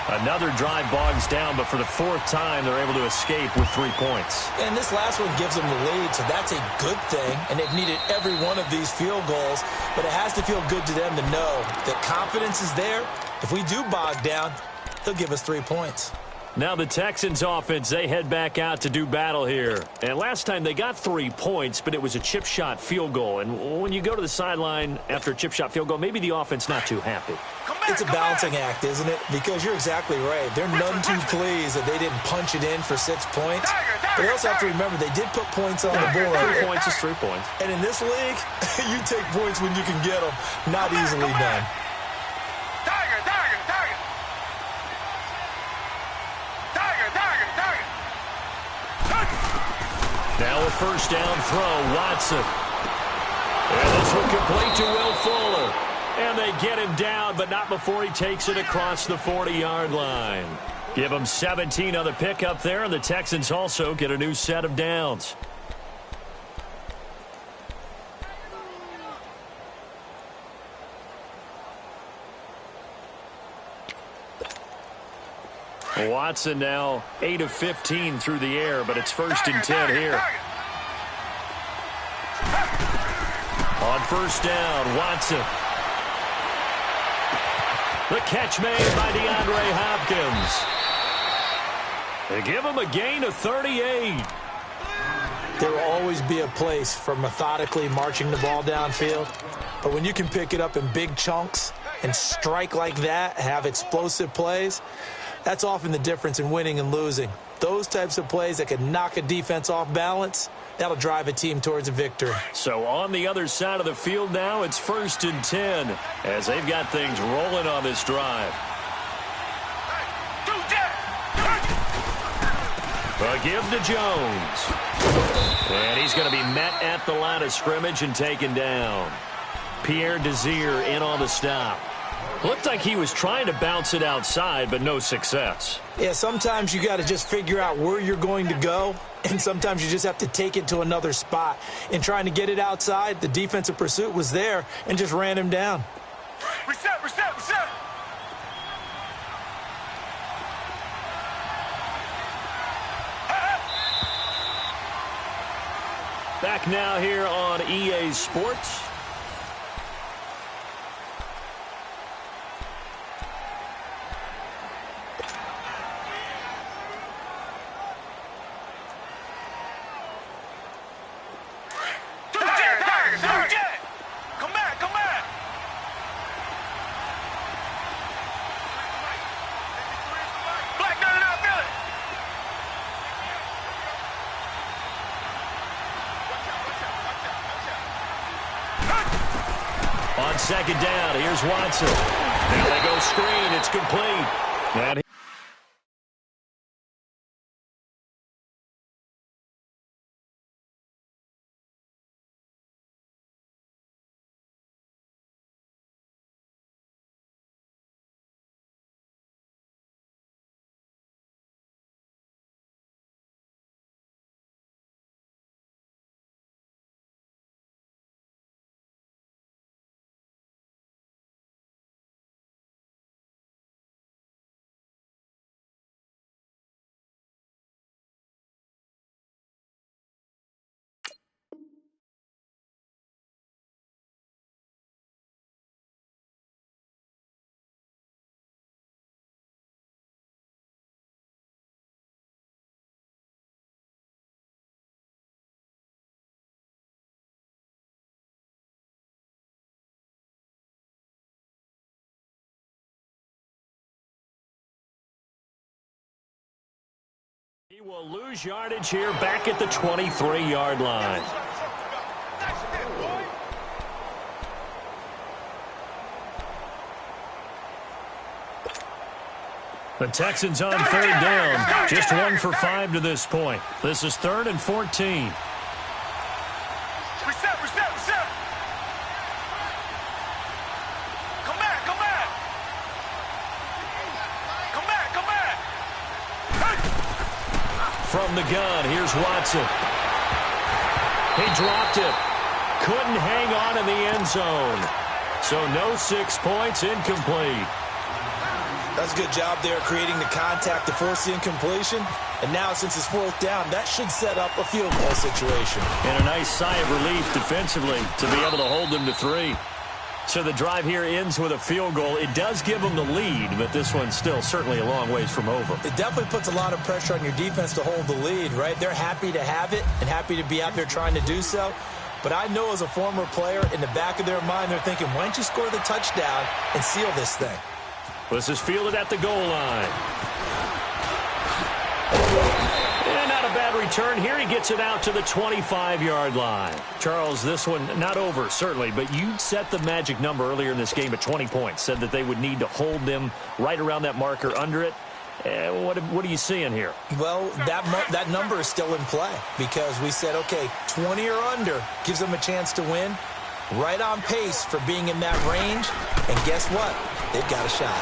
Another drive bogs down, but for the fourth time, they're able to escape with 3 points. And this last one gives them the lead, so that's a good thing. And they've needed every one of these field goals, but it has to feel good to them to know that confidence is there. If we do bog down, they'll give us 3 points. Now the Texans offense, they head back out to do battle here. And last time they got 3 points, but it was a chip shot field goal. And when you go to the sideline after a chip shot field goal, maybe the offense not too happy. It's a balancing act, isn't it? Because you're exactly right. They're none too pleased that they didn't punch it in for 6 points. But they also have to remember they did put points on the board. 3 points is 3 points. And in this league, you take points when you can get them. Not easily done. Now a first down throw, Watson. And this one complete to Will Fuller. And they get him down, but not before he takes it across the 40-yard line. Give him 17 on the pickup there, and the Texans also get a new set of downs. Watson now 8 of 15 through the air, but it's 1st and 10 here. On first down, Watson. The catch made by DeAndre Hopkins. They give him a gain of 38. There will always be a place for methodically marching the ball downfield, but when you can pick it up in big chunks and strike like that, have explosive plays, that's often the difference in winning and losing. Those types of plays that can knock a defense off balance, that'll drive a team towards a victory. So on the other side of the field now, it's 1st and 10 as they've got things rolling on this drive. A give to Jones. And he's going to be met at the line of scrimmage and taken down. Pierre Desir in on the stop. Looked like he was trying to bounce it outside, but no success. Yeah, sometimes you got to just figure out where you're going to go, and sometimes you just have to take it to another spot. In trying to get it outside, the defensive pursuit was there and just ran him down. Reset. Back now here on EA Sports. On second down, here's Watson. Now they go screen. It's complete. And he will lose yardage here back at the 23-yard line. The Texans on 3rd down. Just 1 for 5 to this point. This is 3rd and 14. Reset. Come back. From the gun, here's Watson. He dropped it. Couldn't hang on in the end zone. So no 6 points, incomplete. That's a good job there creating the contact to force the incompletion. And now, since it's 4th down, that should set up a field goal situation. And a nice sigh of relief defensively to be able to hold them to 3. So the drive here ends with a field goal. It does give them the lead, but this one's still certainly a long ways from over. It definitely puts a lot of pressure on your defense to hold the lead, right? They're happy to have it and happy to be out there trying to do so. But I know as a former player, in the back of their mind, they're thinking, why don't you score the touchdown and seal this thing? This is fielded at the goal line. And not a bad return here. He gets it out to the 25-yard line. Charles, this one not over, certainly, but you set the magic number earlier in this game at 20 points. Said that they would need to hold them right around that marker under it. What are you seeing here? Well, that number is still in play because we said, okay, 20 or under gives them a chance to win. Right on pace for being in that range. And guess what? They've got a shot.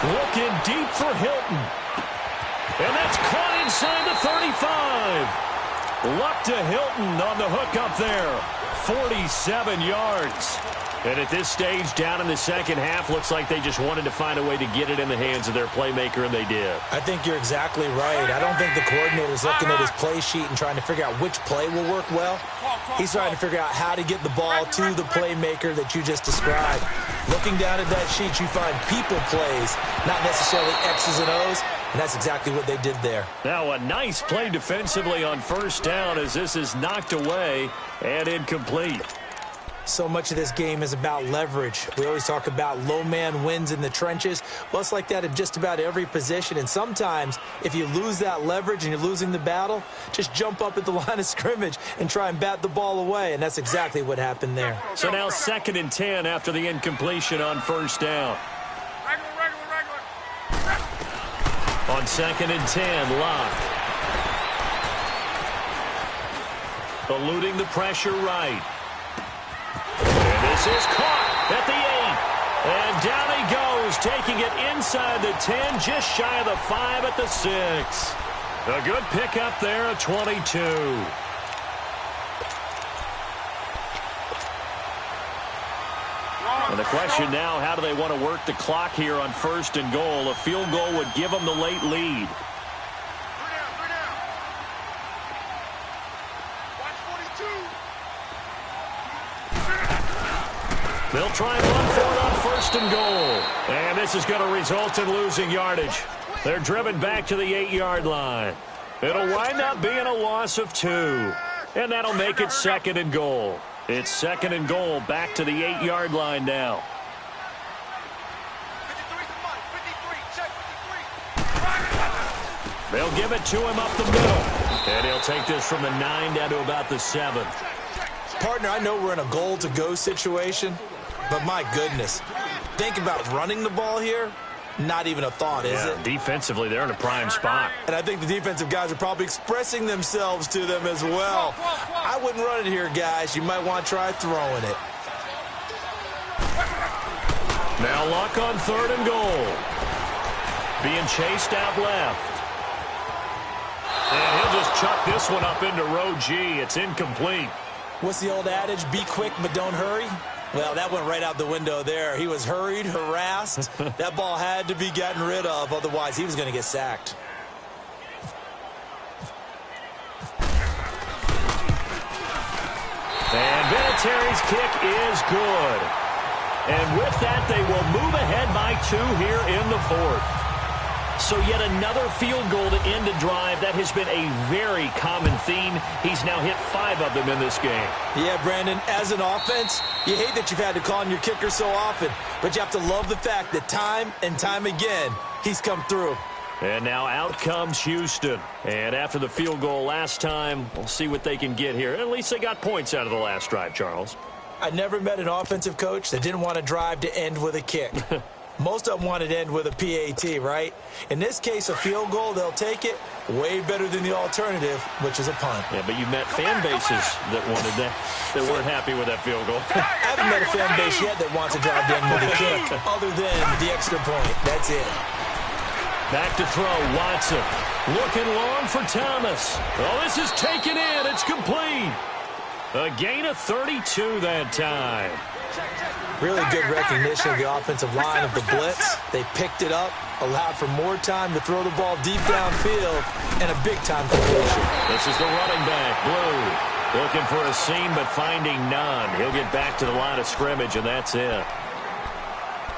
Looking deep for Hilton. And that's caught inside the 35. Luck to Hilton on the hook up there. 47 yards. And at this stage, down in the second half, looks like they just wanted to find a way to get it in the hands of their playmaker, and they did. I think you're exactly right. I don't think the coordinator's looking at his play sheet and trying to figure out which play will work well. He's trying to figure out how to get the ball to the playmaker that you just described. Looking down at that sheet, you find people plays, not necessarily X's and O's, and that's exactly what they did there. Now a nice play defensively on 1st down as this is knocked away and incomplete. So much of this game is about leverage. We always talk about low man wins in the trenches. Well, it's like that in just about every position. And sometimes, if you lose that leverage and you're losing the battle, just jump up at the line of scrimmage and try and bat the ball away. And that's exactly what happened there. So now 2nd and 10 after the incompletion on 1st down. On 2nd and 10, Locke. Eluding the pressure right. This is caught at the 8. And down he goes, taking it inside the 10, just shy of the 5 at the 6. A good pickup there at 22. And the question now, how do they want to work the clock here on 1st and goal? A field goal would give them the late lead. They'll try and run for it on 1st and goal. And this is going to result in losing yardage. They're driven back to the 8-yard line. It'll wind up being a loss of 2. And that'll make it 2nd and goal. It's 2nd and goal back to the 8-yard line now. They'll give it to him up the middle. And he'll take this from the 9 down to about the 7. Partner, I know we're in a goal-to-go situation, but my goodness, think about running the ball here. Not even a thought, is it? Defensively, they're in a prime spot. And I think the defensive guys are probably expressing themselves to them as well. I wouldn't run it here, guys. You might want to try throwing it. Now Luck on 3rd and goal. Being chased out left. And he'll just chuck this one up into row G. It's incomplete. What's the old adage? Be quick, but don't hurry. Well, that went right out the window there. He was hurried, harassed. That ball had to be gotten rid of. Otherwise, he was going to get sacked. And Vinatieri's kick is good. And with that, they will move ahead by 2 here in the 4th. So yet another field goal to end a drive. That has been a very common theme. He's now hit 5 of them in this game. Yeah, Brandon, as an offense, you hate that you've had to call on your kicker so often, but you have to love the fact that time and time again, he's come through. And now out comes Houston. And after the field goal last time, we'll see what they can get here. At least they got points out of the last drive, Charles. I never met an offensive coach that didn't want to drive to end with a kick. Most of them wanted to end with a PAT, right? In this case, a field goal, they'll take it. Way better than the alternative, which is a punt. Yeah, but you met fan bases that wanted that, that weren't happy with that field goal. I haven't met a fan base yet that wants to drive to end with a kick, other than the extra point. That's it. Back to throw, Watson. Looking long for Thomas. Oh, this is taken in. It's complete. A gain of 32 that time. Really good recognition of the offensive line of the blitz. They picked it up, allowed for more time to throw the ball deep downfield, and a big-time completion. This is the running back, Blue. Looking for a seam, but finding none. He'll get back to the line of scrimmage, and that's it.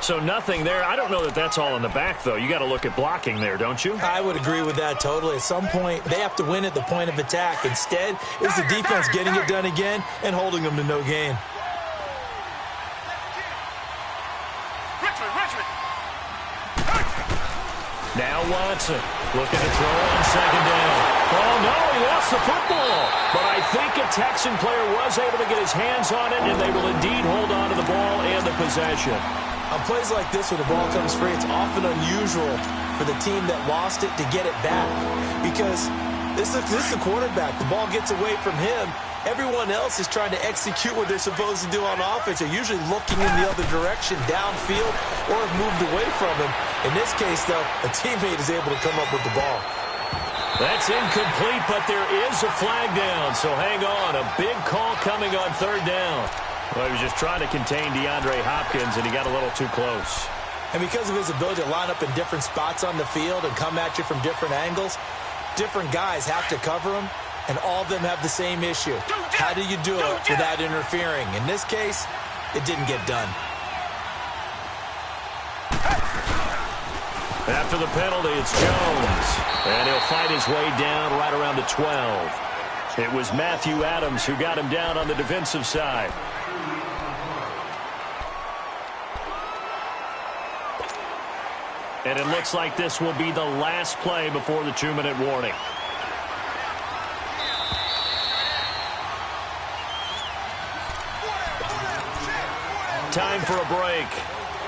So nothing there. I don't know that that's all in the back, though. You got to look at blocking there, don't you? I would agree with that totally. At some point, they have to win at the point of attack. Instead, it's the defense getting it done again and holding them to no gain. Now Watson looking to throw on second down. Oh, no, he lost the football. But I think a Texan player was able to get his hands on it, and they will indeed hold on to the ball and the possession. On plays like this, when the ball comes free, it's often unusual for the team that lost it to get it back. Because this is the quarterback. The ball gets away from him. Everyone else is trying to execute what they're supposed to do on offense. They're usually looking in the other direction, downfield, or have moved away from him. In this case, though, a teammate is able to come up with the ball. That's incomplete, but there is a flag down, so hang on. A big call coming on third down. Well, he was just trying to contain DeAndre Hopkins, and he got a little too close. And because of his ability to line up in different spots on the field and come at you from different angles, different guys have to cover him, and all of them have the same issue. How do you do it without interfering? In this case, it didn't get done. After the penalty, it's Jones. And he'll fight his way down right around the 12. It was Matthew Adams who got him down on the defensive side. And it looks like this will be the last play before the 2-minute warning. Time for a break.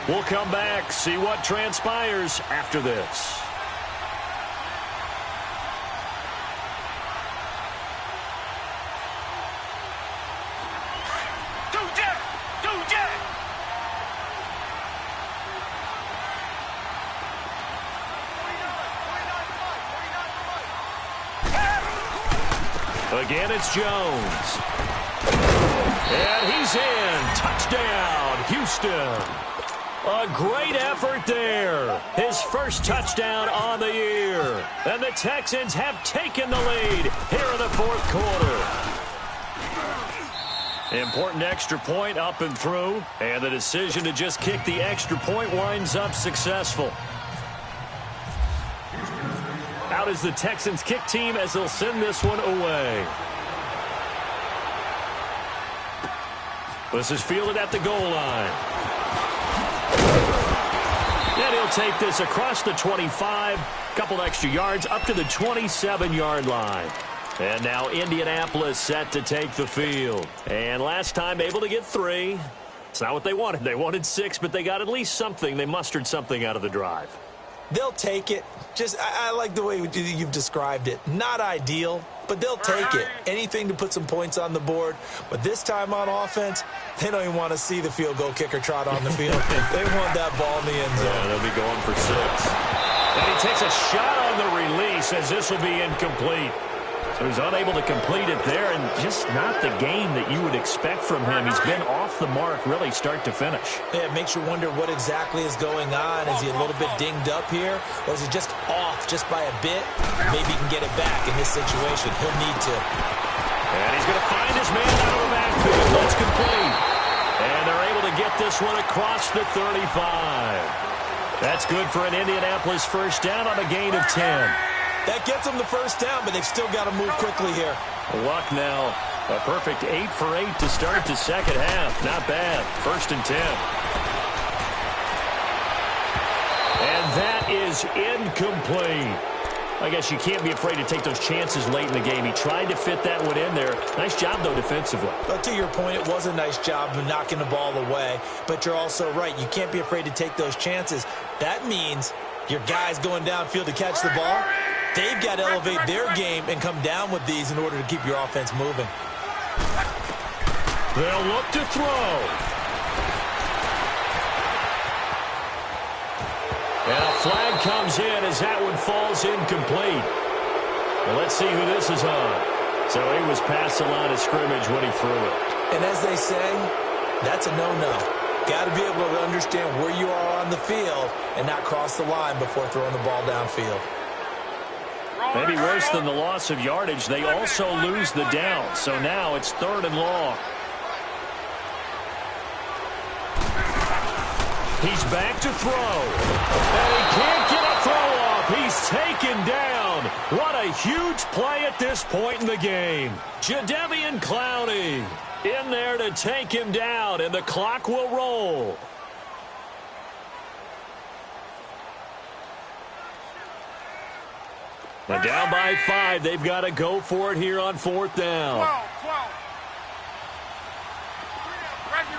We'll come back, see what transpires after this. Again, it's Jones. And he's in. Touchdown, Houston. A great effort there. His first touchdown on the year. And the Texans have taken the lead here in the fourth quarter. Important extra point up and through. And the decision to just kick the extra point winds up successful. Out is the Texans kick team as they'll send this one away. This is fielded at the goal line. And he'll take this across the 25, couple extra yards up to the 27-yard line. And now Indianapolis set to take the field. And last time able to get 3. It's not what they wanted. They wanted 6, but they got at least something. They mustered something out of the drive. They'll take it. I like the way you've described it. Not ideal, but they'll take it. Anything to put some points on the board. But this time on offense, they don't even want to see the field goal kicker trot on the field. They want that ball in the end zone. Yeah, they'll be going for 6. And he takes a shot on the release as this will be incomplete. So he's unable to complete it there, and just not the game that you would expect from him. He's been off the mark really start to finish. Yeah, it makes you wonder what exactly is going on. Is he a little bit dinged up here, or is he just off just by a bit? Maybe he can get it back in this situation. He'll need to. And he's going to find his man out of the backfield. That's complete. And they're able to get this one across the 35. That's good for an Indianapolis first down on a gain of 10. That gets them the first down, but they've still got to move quickly here. Luck now. A perfect 8 for 8 to start the second half. Not bad. 1st and 10. And that is incomplete. I guess you can't be afraid to take those chances late in the game. He tried to fit that one in there. Nice job, though, defensively. But to your point, it was a nice job of knocking the ball away. But you're also right. You can't be afraid to take those chances. That means your guys going downfield to catch the ball, they've got to elevate their game and come down with these in order to keep your offense moving. They'll look to throw. And a flag comes in as that one falls incomplete. Well, let's see who this is on. So he was past the line of scrimmage when he threw it. And as they say, That's a no-no. Got to be able to understand where you are on the field and not cross the line before throwing the ball downfield. Maybe worse than the loss of yardage, they also lose the down. So now it's 3rd and long. He's back to throw. And he can't get a throw off. He's taken down. What a huge play at this point in the game. Jadeveon Clowney in there to take him down, and the clock will roll. And down by 5. They've got to go for it here on 4th down. 12. Reggie.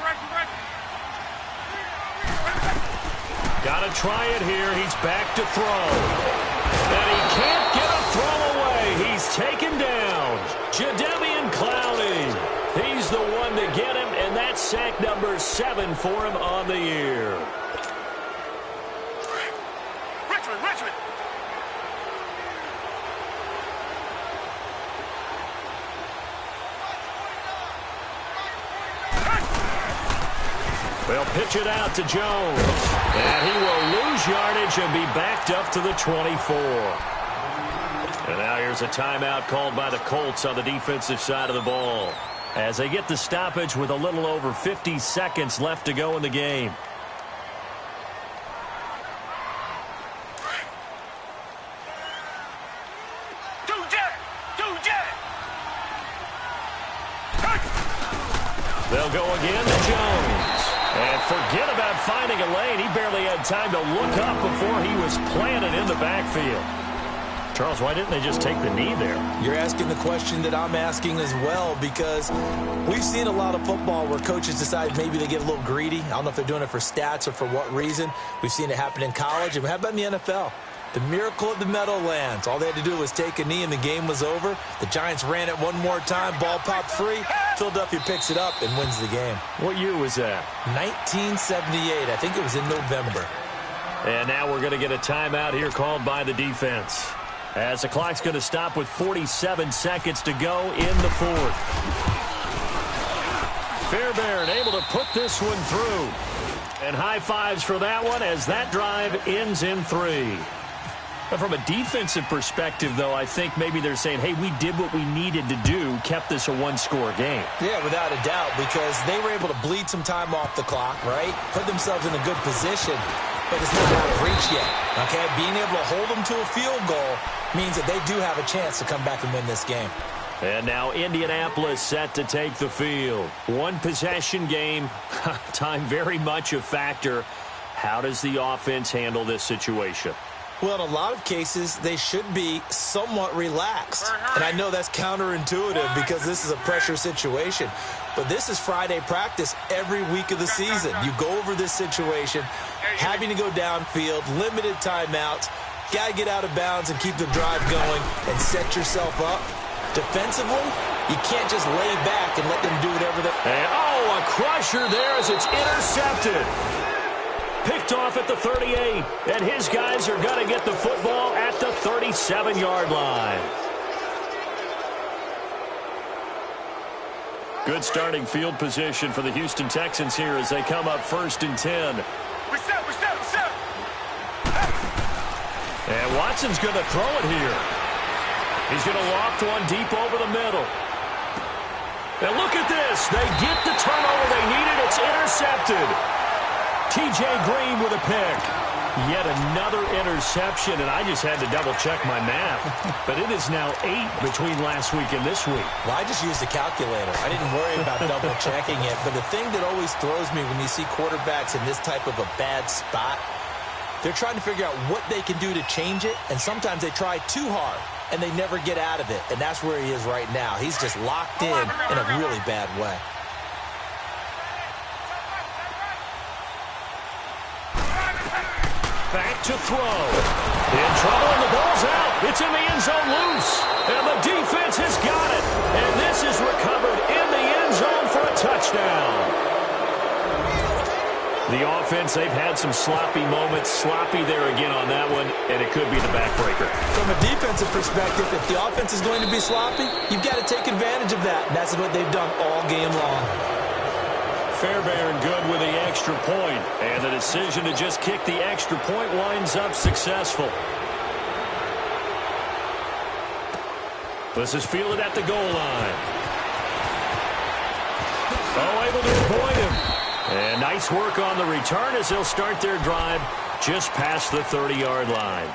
Got to try it here. He's back to throw. And he can't get a throw away. He's taken down. Jadeveon Clowney. He's the one to get him, and that's sack number 7 for him on the year. Richmond. They'll pitch it out to Jones. And he will lose yardage and be backed up to the 24. And now here's a timeout called by the Colts on the defensive side of the ball, as they get the stoppage with a little over 50 seconds left to go in the game. They'll go again to Jones. And forget about finding a lane. He barely had time to look up before he was planted in the backfield. Charles, why didn't they just take the knee there? You're asking the question that I'm asking as well, because we've seen a lot of football where coaches decide maybe they get a little greedy. I don't know if they're doing it for stats or for what reason. We've seen it happen in college, and how about in the NFL? The miracle of the Meadowlands. All they had to do was take a knee and the game was over. The Giants ran it one more time. Ball popped free. Philadelphia picks it up and wins the game. What year was that? 1978. I think it was in November. And now we're going to get a timeout here called by the defense, as the clock's going to stop with 47 seconds to go in the 4th. Fairbairn able to put this one through. And high fives for that one as that drive ends in 3. But from a defensive perspective, though, I think maybe they're saying, hey, we did what we needed to do, kept this a one-score game. Yeah, without a doubt, because they were able to bleed some time off the clock, right? Put themselves in a good position, but it's not out of reach yet, okay? Being able to hold them to a field goal means that they do have a chance to come back and win this game. And now Indianapolis set to take the field. One possession game, time very much a factor. How does the offense handle this situation? Well, in a lot of cases, they should be somewhat relaxed. And I know that's counterintuitive because this is a pressure situation. But this is Friday practice every week of the season. You go over this situation, having to go downfield, limited timeouts, got to get out of bounds and keep the drive going and set yourself up. Defensively, you can't just lay back and let them do whatever they... And, oh, a crusher there as it's intercepted. Picked off at the 38, and his guys are going to get the football at the 37-yard line. Good starting field position for the Houston Texans here as they come up 1st and 10. We set. And Watson's going to throw it here. He's going to loft one deep over the middle. And look at this. They get the turnover they needed. It's intercepted. T.J. Green with a pick. Yet another interception, and I just had to double-check my math. But it is now 8 between last week and this week. Well, I just used a calculator. I didn't worry about double-checking it. But the thing that always throws me when you see quarterbacks in this type of a bad spot, they're trying to figure out what they can do to change it, and sometimes they try too hard, and they never get out of it. And that's where he is right now. He's just locked in a really bad way. Back to throw. In trouble, and the ball's out. It's in the end zone loose. And the defense has got it. And this is recovered in the end zone for a touchdown. The offense, they've had some sloppy moments. Sloppy there again on that one, and it could be the backbreaker. From a defensive perspective, if the offense is going to be sloppy, you've got to take advantage of that. And that's what they've done all game long. Fairbairn good with the extra point. And the decision to just kick the extra point winds up successful. This is fielded at the goal line. Oh, able to avoid him. And nice work on the return as they'll start their drive just past the 30-yard line.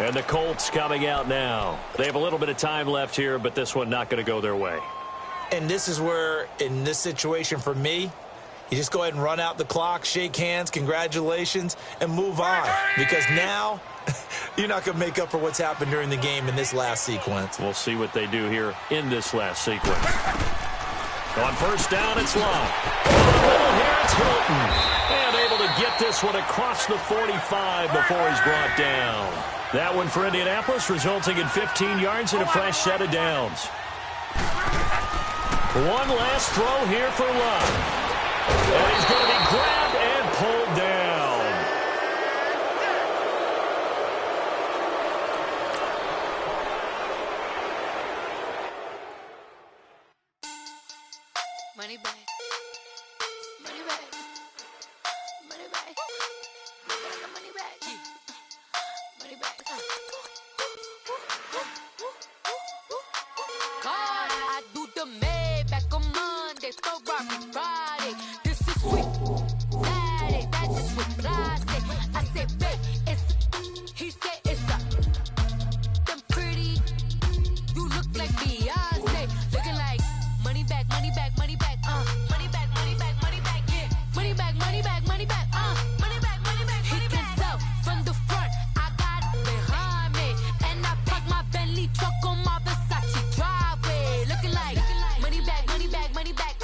And the Colts coming out now. They have a little bit of time left here, but this one not going to go their way. And this is where, in this situation for me, you just go ahead and run out the clock, shake hands, congratulations, and move on. Because now, you're not going to make up for what's happened during the game in this last sequence. We'll see what they do here in this last sequence. On first down, it's Love. Here it's Hilton. And able to get this one across the 45 before he's brought down. That one for Indianapolis, resulting in 15 yards and a fresh set of downs. One last throw here for Love. And he's going to be grabbed and pulled down. Money back. Money back. Money back. Money back. Money back. God, I do the Maybach on Monday, Ferrari Friday. This is sweet Saturday, that's just what I say. I say, babe, it's, he said it's a, them pretty, you look like Beyonce, looking like money back, money back, money back, money back, money back, money back, yeah, money back, money back, money back, money back, money back, he can tell from the front, I got it behind me, and I park my Bentley truck on my Versace driveway, looking like money back, money back, money back,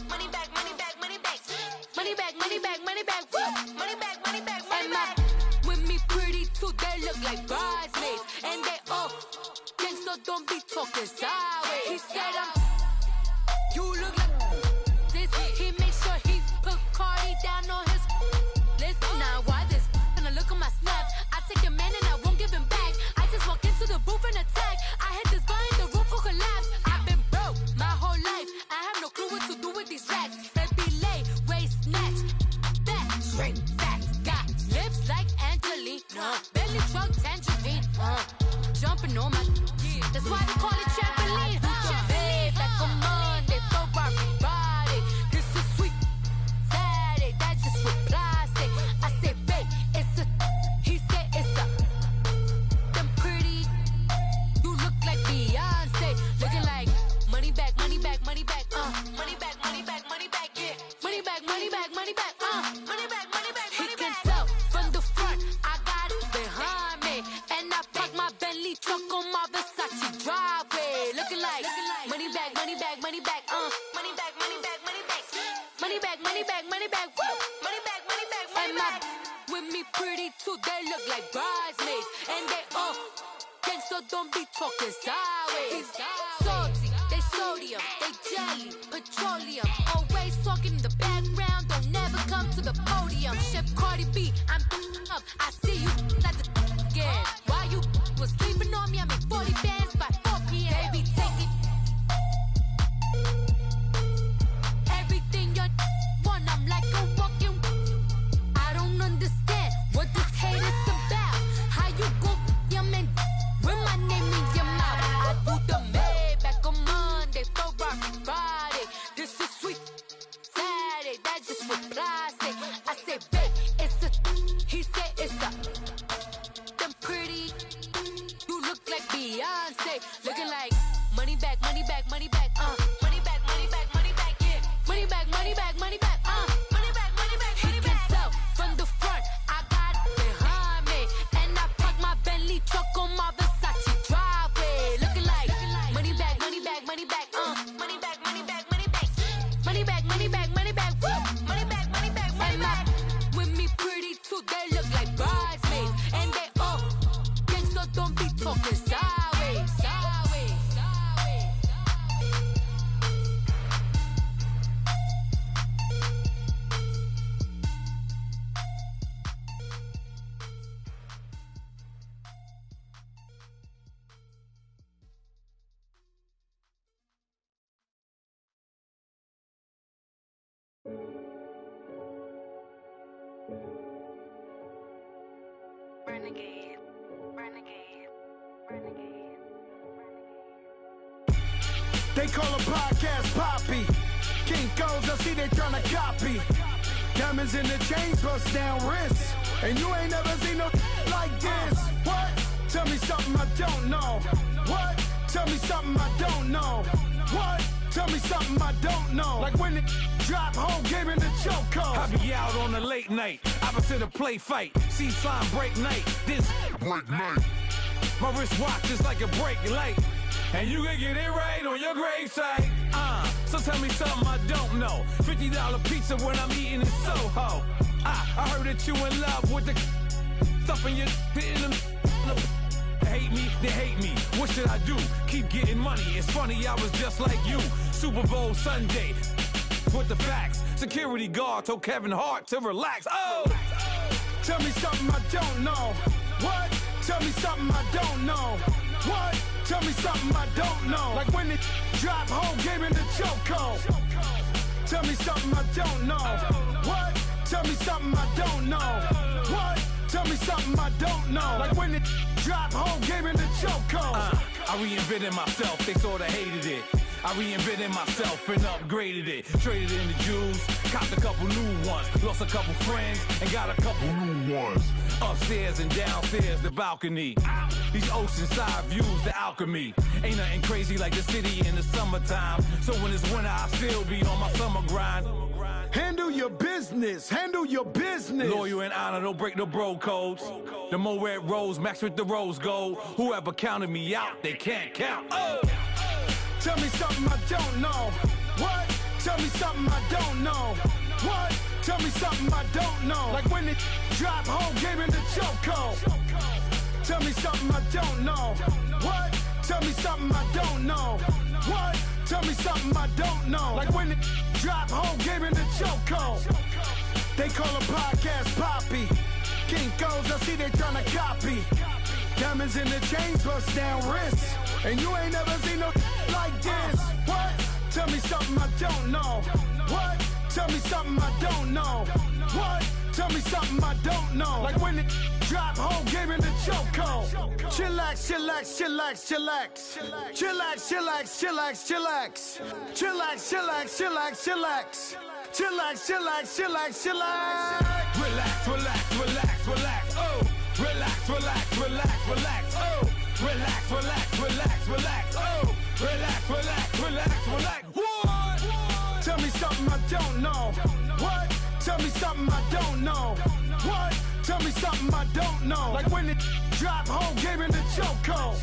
money back, money back, money back, money back, money back, money back, money back, money back, money back, with me pretty too, they look like bridesmaids, and they all gang, so don't be talking sideways. He said you look like this. He make sure he put Cardi down on his list. Now why this? Gonna look at my snap. I take a man and I won't give him back. I just walk into the booth and attack. I hit this behind the roof will collapse. I've been broke my whole life. I have no clue what to do with these racks. They be late, waist snatch, back, shrink, back. Got lips like Angelina, belly truck tangerine, jumping on my. That's why they call it trampoline. Babe, back on Monday, Ferrari Friday. This is sweet Saturday, that's just what I say. I say, babe, it's a, he said it's a, them pretty, you look like Beyonce, looking like money back, money back, money back, money back, money back, money back, yeah, money back, money back, money back, money back, money back, he can tell from the front, I got it behind me, and I park my Bentley truck on my Versace driveway, looking like money back, money back, money back, money back, money back, money back, money back, money back, money back, money back, money back, money back, with me pretty too, they look like bridesmaids, and they all gang, so don't be talking sideways. Salty, they sodium, they jelly, petroleum, always talking in the background, don't never come to the podium. Chef Cardi B, I'm up, I see you at the again. While you was sleeping on me, I make 40 bands by 4 p.m. Baby, take it. Everything you want, I'm like a walking. I don't understand what this hate is about. How you go, your man, with my name in your mouth. I do the Maybach on Monday, Ferrari Friday. This is sweet Saturday, that's just what I say. I say, babe, it's a, he said it's a. Renegade, renegade, renegade, They call a podcast Poppy. Kinkos, I see they tryna copy. Diamonds in the chains, bust down wrists. And you ain't never seen no like this. What? Tell me something I don't know. What? Tell me something I don't know. What? Tell me something I don't know. Like when it drop, whole game in the chokehold. I be out on a late night, opposite a play fight. See sign break night, this break night. My wristwatch is like a brake light. And you can get it right on your gravesite. So tell me something I don't know. $50 pizza when I'm eating in Soho. I heard that you in love with the stuff in your in them. Hate me, they hate me. What should I do? Keep getting money. It's funny, I was just like you. Super Bowl Sunday. With the facts. Security guard told Kevin Hart to relax. Oh! Tell me something I don't know. What? Tell me something I don't know. What? Tell me something I don't know. Like when it drop, whole game in the chokehold. Tell me something I don't know. What? Tell me something I don't know. What? Tell me something I don't know. Like when it drop, whole game in the chokehold. I reinvented myself, they sorta hated it. I reinvented myself and upgraded it. Traded in the jewels, copped a couple new ones. Lost a couple friends and got a couple new ones. Upstairs and downstairs, the balcony. These oceanside views, the alchemy. Ain't nothing crazy like the city in the summertime. So when it's winter, I still be on my summer grind. Handle your business, handle your business. Loyal and honor, don't break the bro codes. The more red rose, max with the rose gold. Whoever counted me out, they can't count. Oh! Tell me something I don't know. What? Tell me something I don't know. What? Tell me something I don't know. Like when it drop, whole game in the chokehold. Tell me something I don't know. What? Tell me something I don't know. What? Tell me something I don't know. Like when it drop, whole game in the chokehold. They call a podcast Poppy. Kinkos, I see they tryna copy. Diamonds in the chains, bust down wrists. And you ain't never seen no like this. What? Tell me something I don't know. What? Tell me something I don't know. What? Tell me something I don't know. Like when it drop, whole game in the chokehold. Chillax, chillax, chillax, chillax. Chillax, chillax, chillax, chillax. Chillax, chillax, chillax, chillax. Chillax, chillax, chillax, chillax. Relax, relax, relax, relax. Oh! Relax, relax, relax, relax. Oh! Relax, relax, relax, relax. Oh! Relax, relax, relax, relax. What? Tell me something I don't know. What? Tell me something I don't know. What? Tell me something I don't know. Like when it drop, whole game in the chokehold.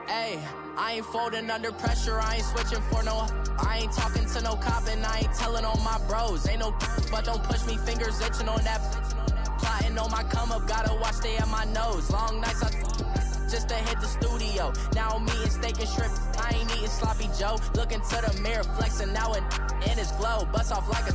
Hey, I ain't folding under pressure, I ain't switching for no. I ain't talking to no cop and I ain't telling on my bros. Ain't no but don't push me, fingers itching on that. Plotting on my come up, gotta watch stay at my nose. Long nights I just to hit the studio. Now I'm eating steak and shrimp, I ain't eating sloppy Joe. Looking to the mirror, flexing now and in his glow. Bust off like a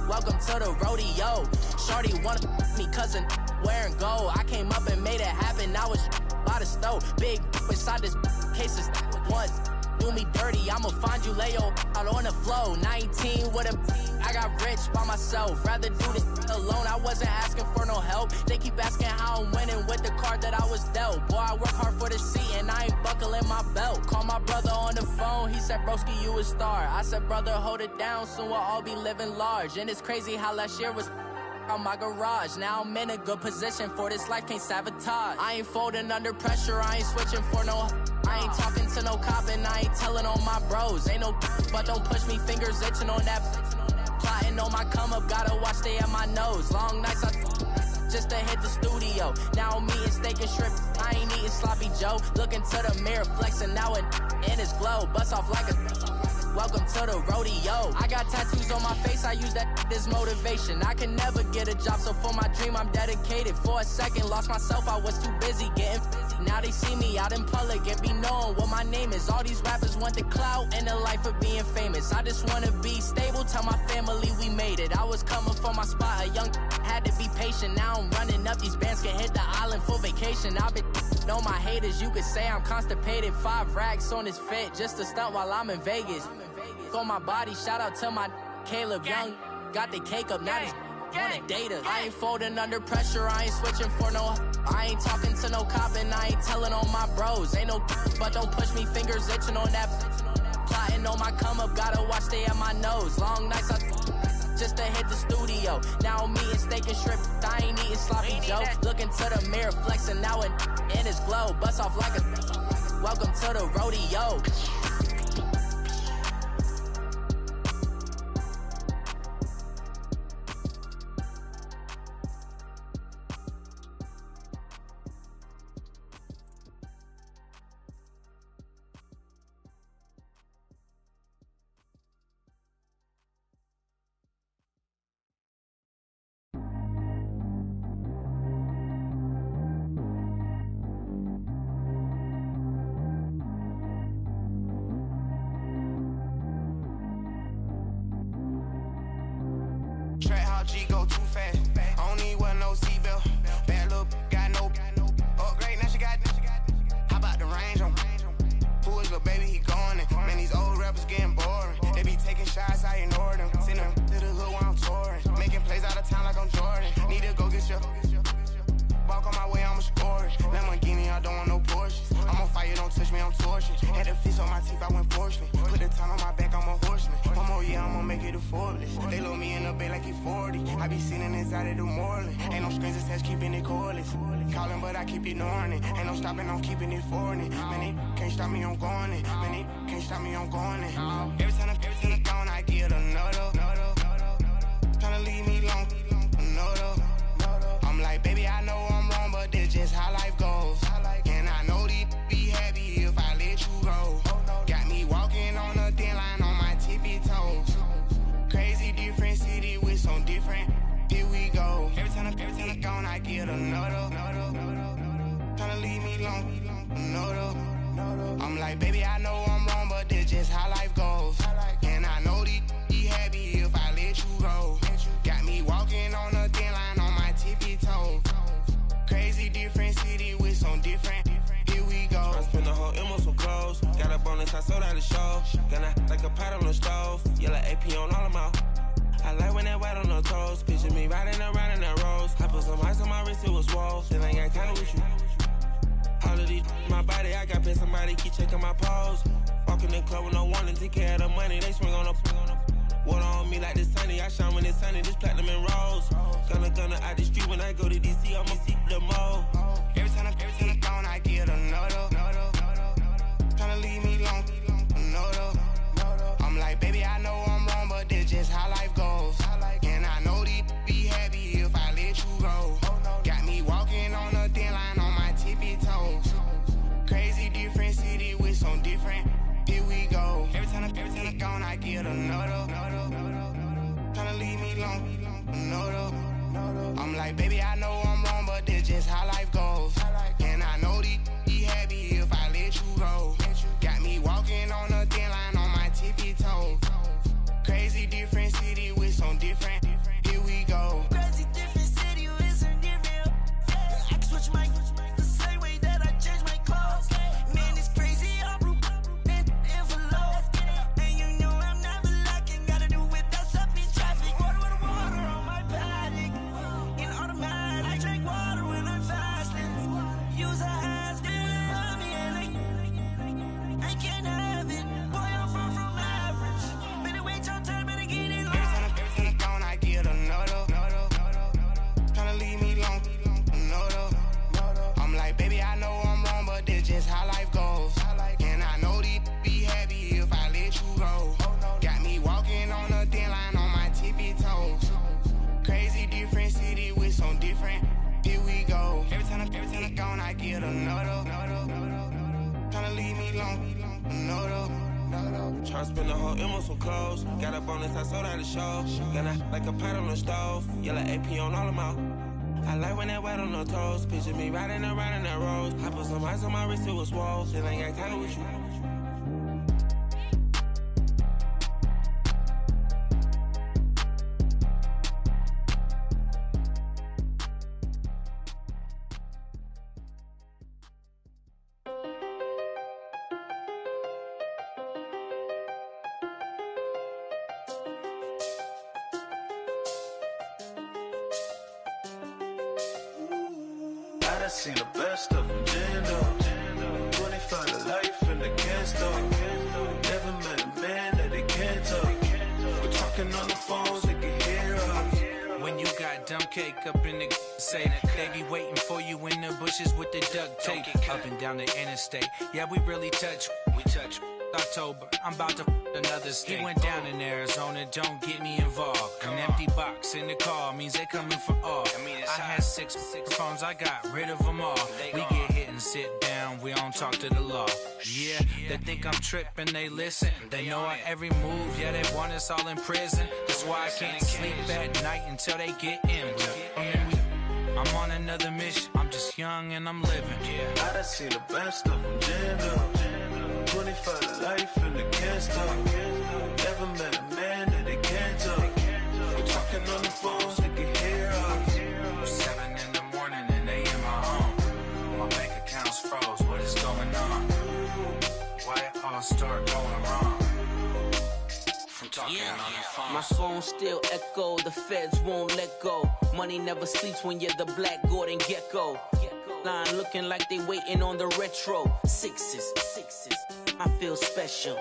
welcome to the rodeo. Shorty wanna me cousin wearing gold. I came up and made it happen, now it's by the stove. Big inside this cases once do me dirty, I'ma find you lay out on the floor. 19 with a I got rich by myself, rather do this alone. I wasn't asking for no help, they keep asking how I'm winning with the card that I was dealt. Boy, I work hard for the seat and I ain't buckling my belt. Call my brother on the phone, he said broski you a star. I said brother hold it down, soon we'll all be living large. And it's crazy how last year was on my garage. Now I'm in a good position for this life, can't sabotage. I ain't folding under pressure, I ain't switching for no. I ain't talking to no cop and I ain't telling on my bros. Ain't no but don't push me, fingers itching on that. Plotting on my come up, gotta watch stay at my nose. Long nights I just to hit the studio. Now I'm eating steak and shrimp, I ain't eating sloppy Joe. Looking to the mirror, flexing now and in his glow. Bust off like a welcome to the rodeo. I got tattoos on my face, I use that as motivation. I can never get a job, so for my dream I'm dedicated. For a second, lost myself, I was too busy getting busy. Now they see me out in public and be knowing what my name is. All these rappers want the clout and the life of being famous. I just wanna be stable, tell my family we made it. I was coming from my spot, a young had to be patient. Now I'm running up, these bands can hit the island for vacation. I've been on my haters, you could say I'm constipated. 5 racks on his fit, just to stunt while I'm in Vegas. On my body, shout out to my Caleb Young. Got the cake up, now these wanna date us. I ain't folding under pressure, I ain't switching for no. I ain't talking to no cop and I ain't telling on my bros. Ain't no but don't push me, fingers itching on that. Plotting on my come up, gotta watch stay at my nose. Long nights I just to hit the studio. Now I'm eating steak and shrimp, I ain't eating sloppy joe. Looking to the mirror, flexing now and in his glow. Bust off like a welcome to the rodeo. G go too fast. I don't need one no seatbelt. Bad little got no upgrade. Now she got. How about the range on? Who is little baby? He going in. Man, these old rappers getting boring. They be taking shots, I ignore them. Send them to the hood while I'm touring. Making plays out of town like I'm Jordan. Need to go get your. Walk on my way, I'ma score it. Lamborghini, I don't want no Porsches. I'm on fire, don't touch me, I'm torching. Had the fish on my teeth, I went porcelain. Put the time on my back, I'm a horseman. One more year, I'ma make it a Forbes. They load me in the bay like he 40. I be sitting inside of the Moreland. Ain't no strings attached, keeping it cordless. Calling, but I keep ignoring it. Ain't no stopping, I'm keeping it for it. Man, they can't stop me, I'm going it. Man, they can't stop me, I'm going it. Every time I'm gone, I get another. Tryna leave me long, another. I'm like, baby, I know I'm wrong, but this just how life goes. And I know these be happy if I let you go. Got me walking on a thin line on my tippy toes. Crazy different city with some different. Here we go. Every time I'm gone, I get another. Tryna leave me long, another. I'm like, baby, I know I'm wrong, but this just how life goes. And I know these be happy if I let you go. Got me walking on a thin line on my tippy toes. Crazy different city with some different. Here we go. I spend the whole M on some clothes. Got a bonus, I sold out the show. Gonna like a pot on the stove. Yellow AP on all of my. I like when that white on the toes. Picture me riding around in that rose. I put some ice on my wrist, it was swole. Then I got kinda with you. All of these, my body, I got paid somebody, keep checking my pose. Walking in the club with no warning, take care of the money, they swing on the. Water on me like the sunny, I shine when it's sunny, this platinum and rose. Gonna out the street when I go to DC, I'ma see the mall. Every time I'm gone, I get another. Tryna leave me long, another. I'm like, baby, I know I'm wrong, but this just how life goes. And I know these be happy if I let you go. Got me walking on a thin line on my tippy toes. Crazy different city with some different. Here we go. Every time I'm gone, I get another. Tryna leave me long, another. I'm like, baby, I know I'm wrong, but this just how life goes. And I know these be happy if I let you go. Got me walking on a thin line on my tippy toes. Crazy different city with some different. Here we go. Crazy different city with some different. I can switch my the same way that I change my clothes. Man, it's crazy, I'm broke and envelope. And you know I'm never lacking. Gotta do it, that's up in traffic. Water with water on my paddock. In automatic, I drink water when I'm fasting. Use a has Tryna spend the whole M on some clothes. Got a bonus, I sold out the show. Gonna like a pot on the stove. Yellow AP on all of them. I like when that wet on the toes. Picture me riding around in that rose. I put some ice on my wrist, it was swole. Still ain't got time with you. I seen the best of them, Jando. 25 to life in the can't stop. Never met a man that they can't talk. We're talking on the phones, they can hear us. When you got dumb cake up in the say they be waiting for you in the bushes with the duct tape. Up and down the interstate, yeah, we really touch. We touch. October, I'm about to another state. He went down in Arizona, don't get me involved. An empty box in the car means they coming for all. I had six phones, I got rid of them all. We get hit and sit down, we don't talk to the law. Yeah, they think I'm tripping, they listen. They know our every move, yeah, they want us all in prison. That's why I can't sleep at night until they get in. I'm on another mission, I'm just young and I'm living. I done seen the best of them, Jando. 25 to life in the can't stop. Never met a man that they can't talk. We're talking on the phones, they can hear us. 7 in the morning and they in my home. My bank account's froze, what is going on? Why it all start going wrong? From talking on the phone. My phone still echo, the feds won't let go. Money never sleeps when you're the Black Gordon Gecko. Line looking like they waiting on the retro. Sixes, I feel special.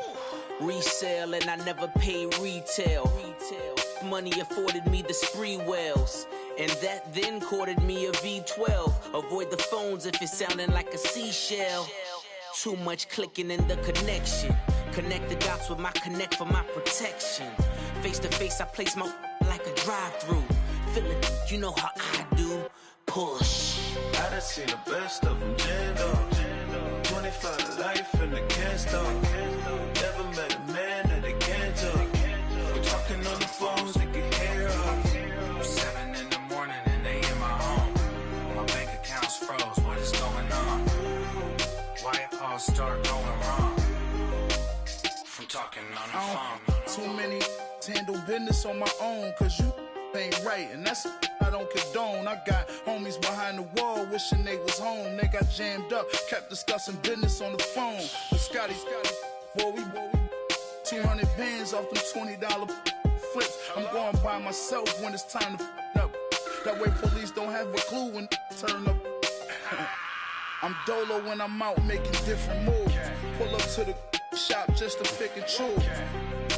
Resale and I never pay retail. Money afforded me the spree wells, and that then courted me a V12. Avoid the phones if it's sounding like a seashell. Too much clicking in the connection. Connect the dots with my connect for my protection. Face to face, I place my like a drive-through. Feeling, you know how I do. Push. I done seen the best of them, Jando. 25 to life in the can't stop. Never met a man that they can't talk. We're talking on the phones, they can hear us. 7 in the morning and they in my home. My bank account's froze, what is going on? Why it all start going wrong? From talking on the phone. Too many handle business on my own, cause you ain't right, and that's I don't condone. I got homies behind the wall wishing they was home. They got jammed up, kept discussing business on the phone. But Scotty, boy, we 200 bands off them $20 flips. I'm going by myself when it's time to up. That way police don't have a clue when turn up. I'm dolo when I'm out making different moves. Pull up to the shop just to pick and choose.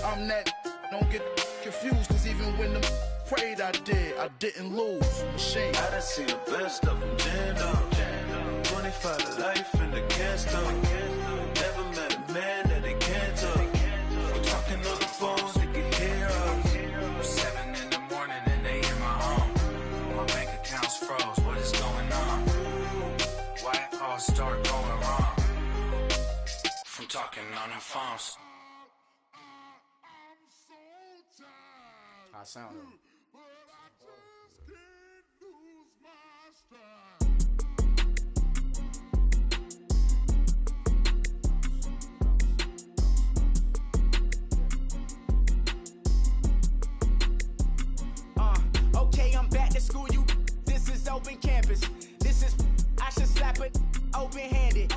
I'm that, don't get confused, cause even when the prayed I didn't lose. Machine. I done seen the best of them, Jando. 25 to life in the can't stop. Never met a man that they can't talk. We're talking on the phones, they can hear us. 7 in the morning and they in my home. My bank account's froze, what is going on? Why it all start going wrong? From talking on the phones. I sound it. Okay, I'm back to school, you. This is open campus. This is, I should slap it open-handed.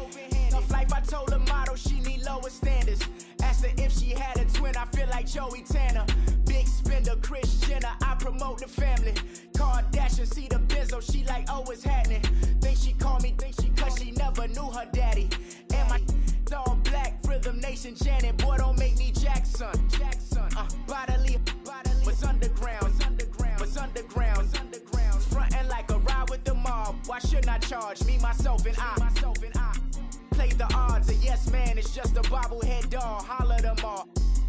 Tough life, I told the model she need lower standards. Asked her if she had a twin, I feel like Joey Tanner. Big spender, Kris Jenner, I promote the family. Kardashian, see the Benzo, she like, oh, it's happening. Think she called me, cause she never knew her daddy. And my all black, Rhythm Nation, Janet, boy, don't make me Jackson. Bodily, what's underground, what's underground, frontin' like a ride with the mob. Why shouldn't I charge me, myself, and I? Play the odds, a yes man, it's just a bobblehead doll, holler them all.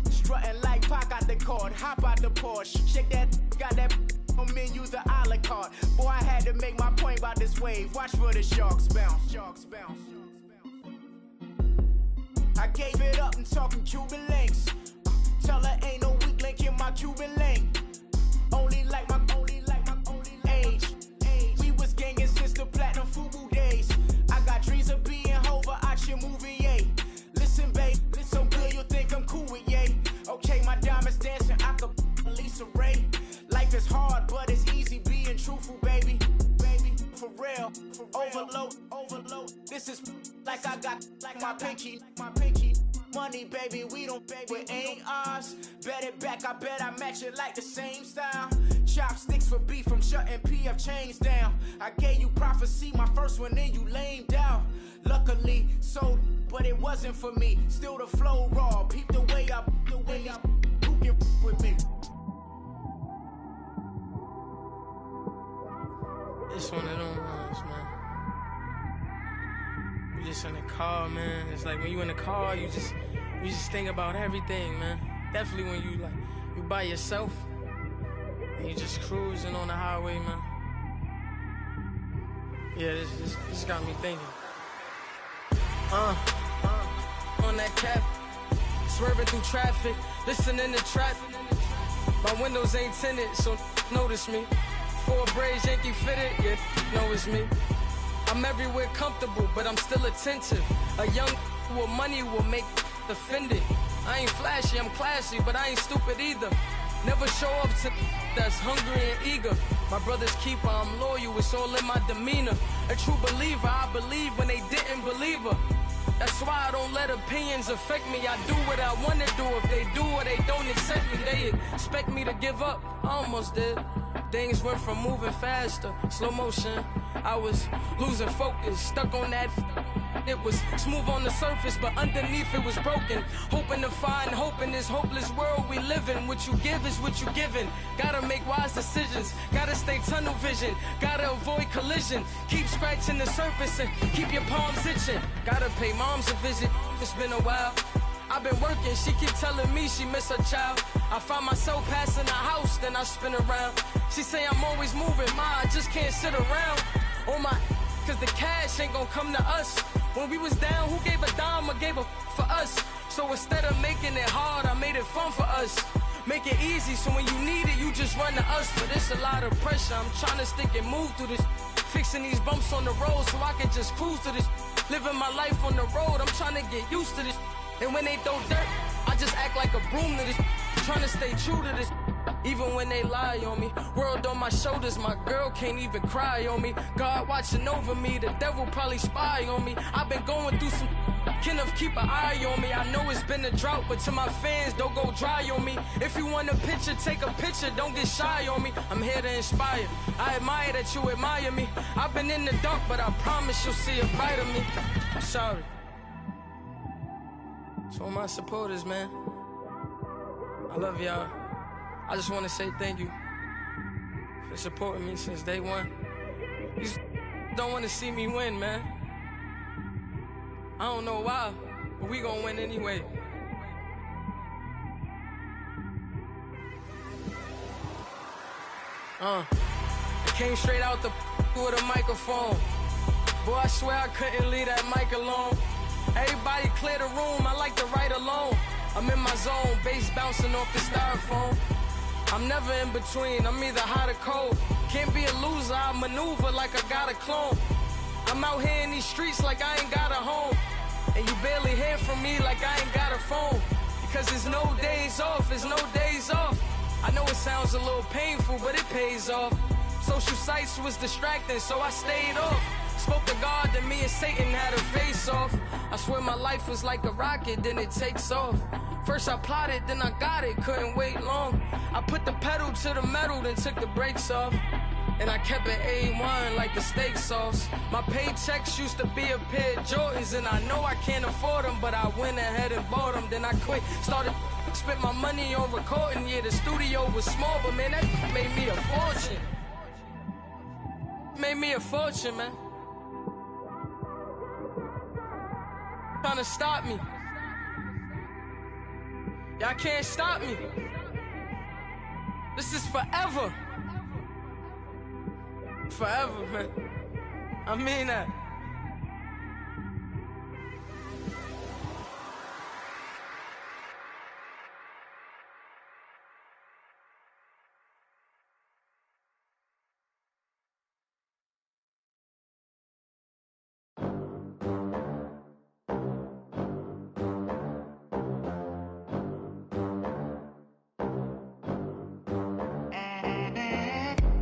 Strutting like Pac out the court, hop out the Porsche, shake that, got that on menu, the a la carte. Boy, I had to make my point about this wave, watch for the sharks bounce, sharks bounce. I gave it up and talking Cuban links. Tell her ain't no weak link in my Cuban link. Only like my age. We was gangin' since the platinum FUBU days. I got dreams of being Hova out your movie, yay. Listen, babe, so good you'll think I'm cool with yay. Okay, my diamonds dancing, I could Lisa Ray. Life is hard, but it's easy being truthful, baby. For real, overload. This is like I got like my pinky. Money, baby, we don't pay, it ain't ours. Bet it back, I bet I match it like the same style. Chopsticks for beef, I'm shutting PF chains down. I gave you prophecy, my first one, then you lamed out. Luckily, sold, but it wasn't for me. Still the flow raw, peep the way up, who can with me? It's one of them ones, man. You just in the car, man. It's like when you in the car, you just think about everything, man. Definitely when you by yourself and you just cruising on the highway, man. Yeah, this got me thinking. On that cap, swerving through traffic, listening to trap. My windows ain't tinted, so notice me. 4 braids, Yankee fitted, yeah, know it's me. I'm everywhere comfortable, but I'm still attentive. A young with money will make offended. I ain't flashy, I'm classy, but I ain't stupid either. Never show up to that's hungry and eager. My brother's keeper, I'm loyal, it's all in my demeanor. A true believer, I believe when they didn't believe her. That's why I don't let opinions affect me. I do what I wanna do. If they do or they don't accept me, they expect me to give up. I almost did. Things went from moving faster, slow motion. I was losing focus, stuck on that. It was smooth on the surface, but underneath it was broken. Hoping to find hope in this hopeless world we live in. What you give is what you given. Gotta make wise decisions. Gotta stay tunnel vision. Gotta avoid collision. Keep scratching the surface and keep your palms itching. Gotta pay moms a visit. It's been a while. I've been working, she keep telling me she miss her child. I find myself passing the house, then I spin around. She say I'm always moving, I just can't sit around. Oh my, cause the cash ain't gonna come to us. When we was down, who gave a dime or gave a for us? So instead of making it hard, I made it fun for us. Make it easy, so when you need it, you just run to us. But it's a lot of pressure, I'm trying to stick and move through this. Fixing these bumps on the road so I can just cruise to this. Living my life on the road, I'm trying to get used to this. And when they throw dirt, I just act like a broom to this. Trying to stay true to this. Even when they lie on me. World on my shoulders, my girl can't even cry on me. God watching over me, the devil probably spy on me. I've been going through some Kenneth, keep an eye on me. I know it's been a drought, but to my fans, don't go dry on me. If you want a picture, take a picture, don't get shy on me. I'm here to inspire. I admire that you admire me. I've been in the dark, but I promise you'll see a brighter me. I'm sorry. To all my supporters, man, I love y'all. I just want to say thank you for supporting me since day one. You don't want to see me win, man. I don't know why, but we gonna win anyway. I came straight out the with a microphone. Boy, I swear I couldn't leave that mic alone. Everybody clear the room, I like to write alone. I'm in my zone, bass bouncing off the styrofoam. I'm never in between, I'm either hot or cold. Can't be a loser, I maneuver like I got a clone. I'm out here in these streets like I ain't got a home. And you barely hear from me like I ain't got a phone. Because there's no days off, there's no days off. I know it sounds a little painful, but it pays off. Social sites was distracting, so I stayed off. Spoke to God, then me and Satan had a face off. I swear my life was like a rocket, then it takes off. First I plotted, then I got it, couldn't wait long. I put the pedal to the metal, then took the brakes off. And I kept it A1 like the steak sauce. My paychecks used to be a pair of Jordans, and I know I can't afford them, but I went ahead and bought them. Then I quit, started spent my money on recording. Yeah, the studio was small, but man, that made me a fortune. Made me a fortune, man. Trying to stop me. Y'all can't stop me. This is forever. Forever, man. I mean that.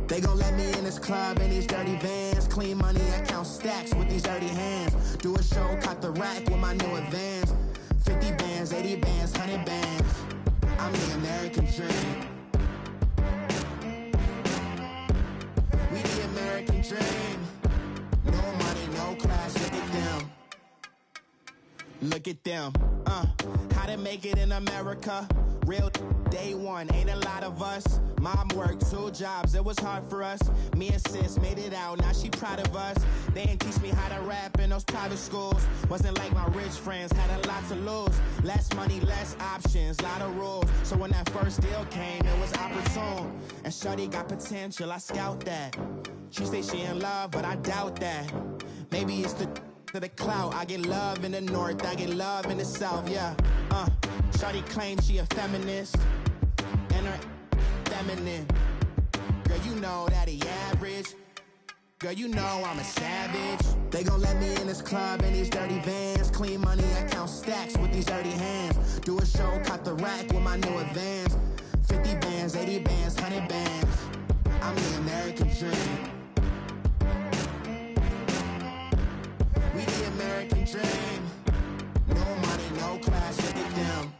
They gon' let me in this club in these dirty vans. Clean money, I count stacks with these dirty hands. Do a show, cut the rack with my new advance. 50 bands, 80 bands, 100 bands. I'm the American dream. We the American dream. No money, no class, look at them. Look at them, how to make it in America. Real day one, ain't a lot of us. Mom worked 2 jobs, it was hard for us. Me and sis made it out, now she proud of us. They didn't teach me how to rap in those private schools. Wasn't like my rich friends, had a lot to lose. Less money, less options, lot of rules. So when that first deal came, it was opportune. And shorty got potential, I scout that. She say she in love, but I doubt that. Maybe it's the to the clout. I get love in the north, I get love in the south, yeah. Shawty claims she a feminist, and her feminine. Girl, you know that he average. Girl, you know I'm a savage. They gon' let me in this club in these dirty vans. Clean money, I count stacks with these dirty hands. Do a show, cut the rack with my new advance. 50 bands, 80 bands, 100 bands. I'm the American dream. We the American dream. No money, no class, look at them.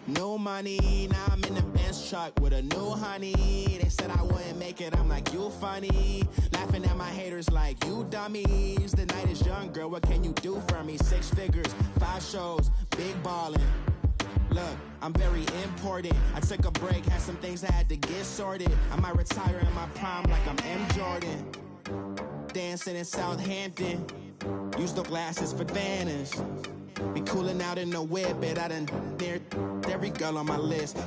No money, now I'm in the Benz truck with a new honey. They said I wouldn't make it, I'm like, you funny. Laughing at my haters like, you dummies. The night is young, girl, what can you do for me? 6 figures, 5 shows, big ballin'. Look, I'm very important. I took a break, had some things I had to get sorted. I might retire in my prime like I'm M. Jordan. Dancing in Southampton. Use the glasses for Vanish. Be cooling out in the whip, but I done near every girl on my list.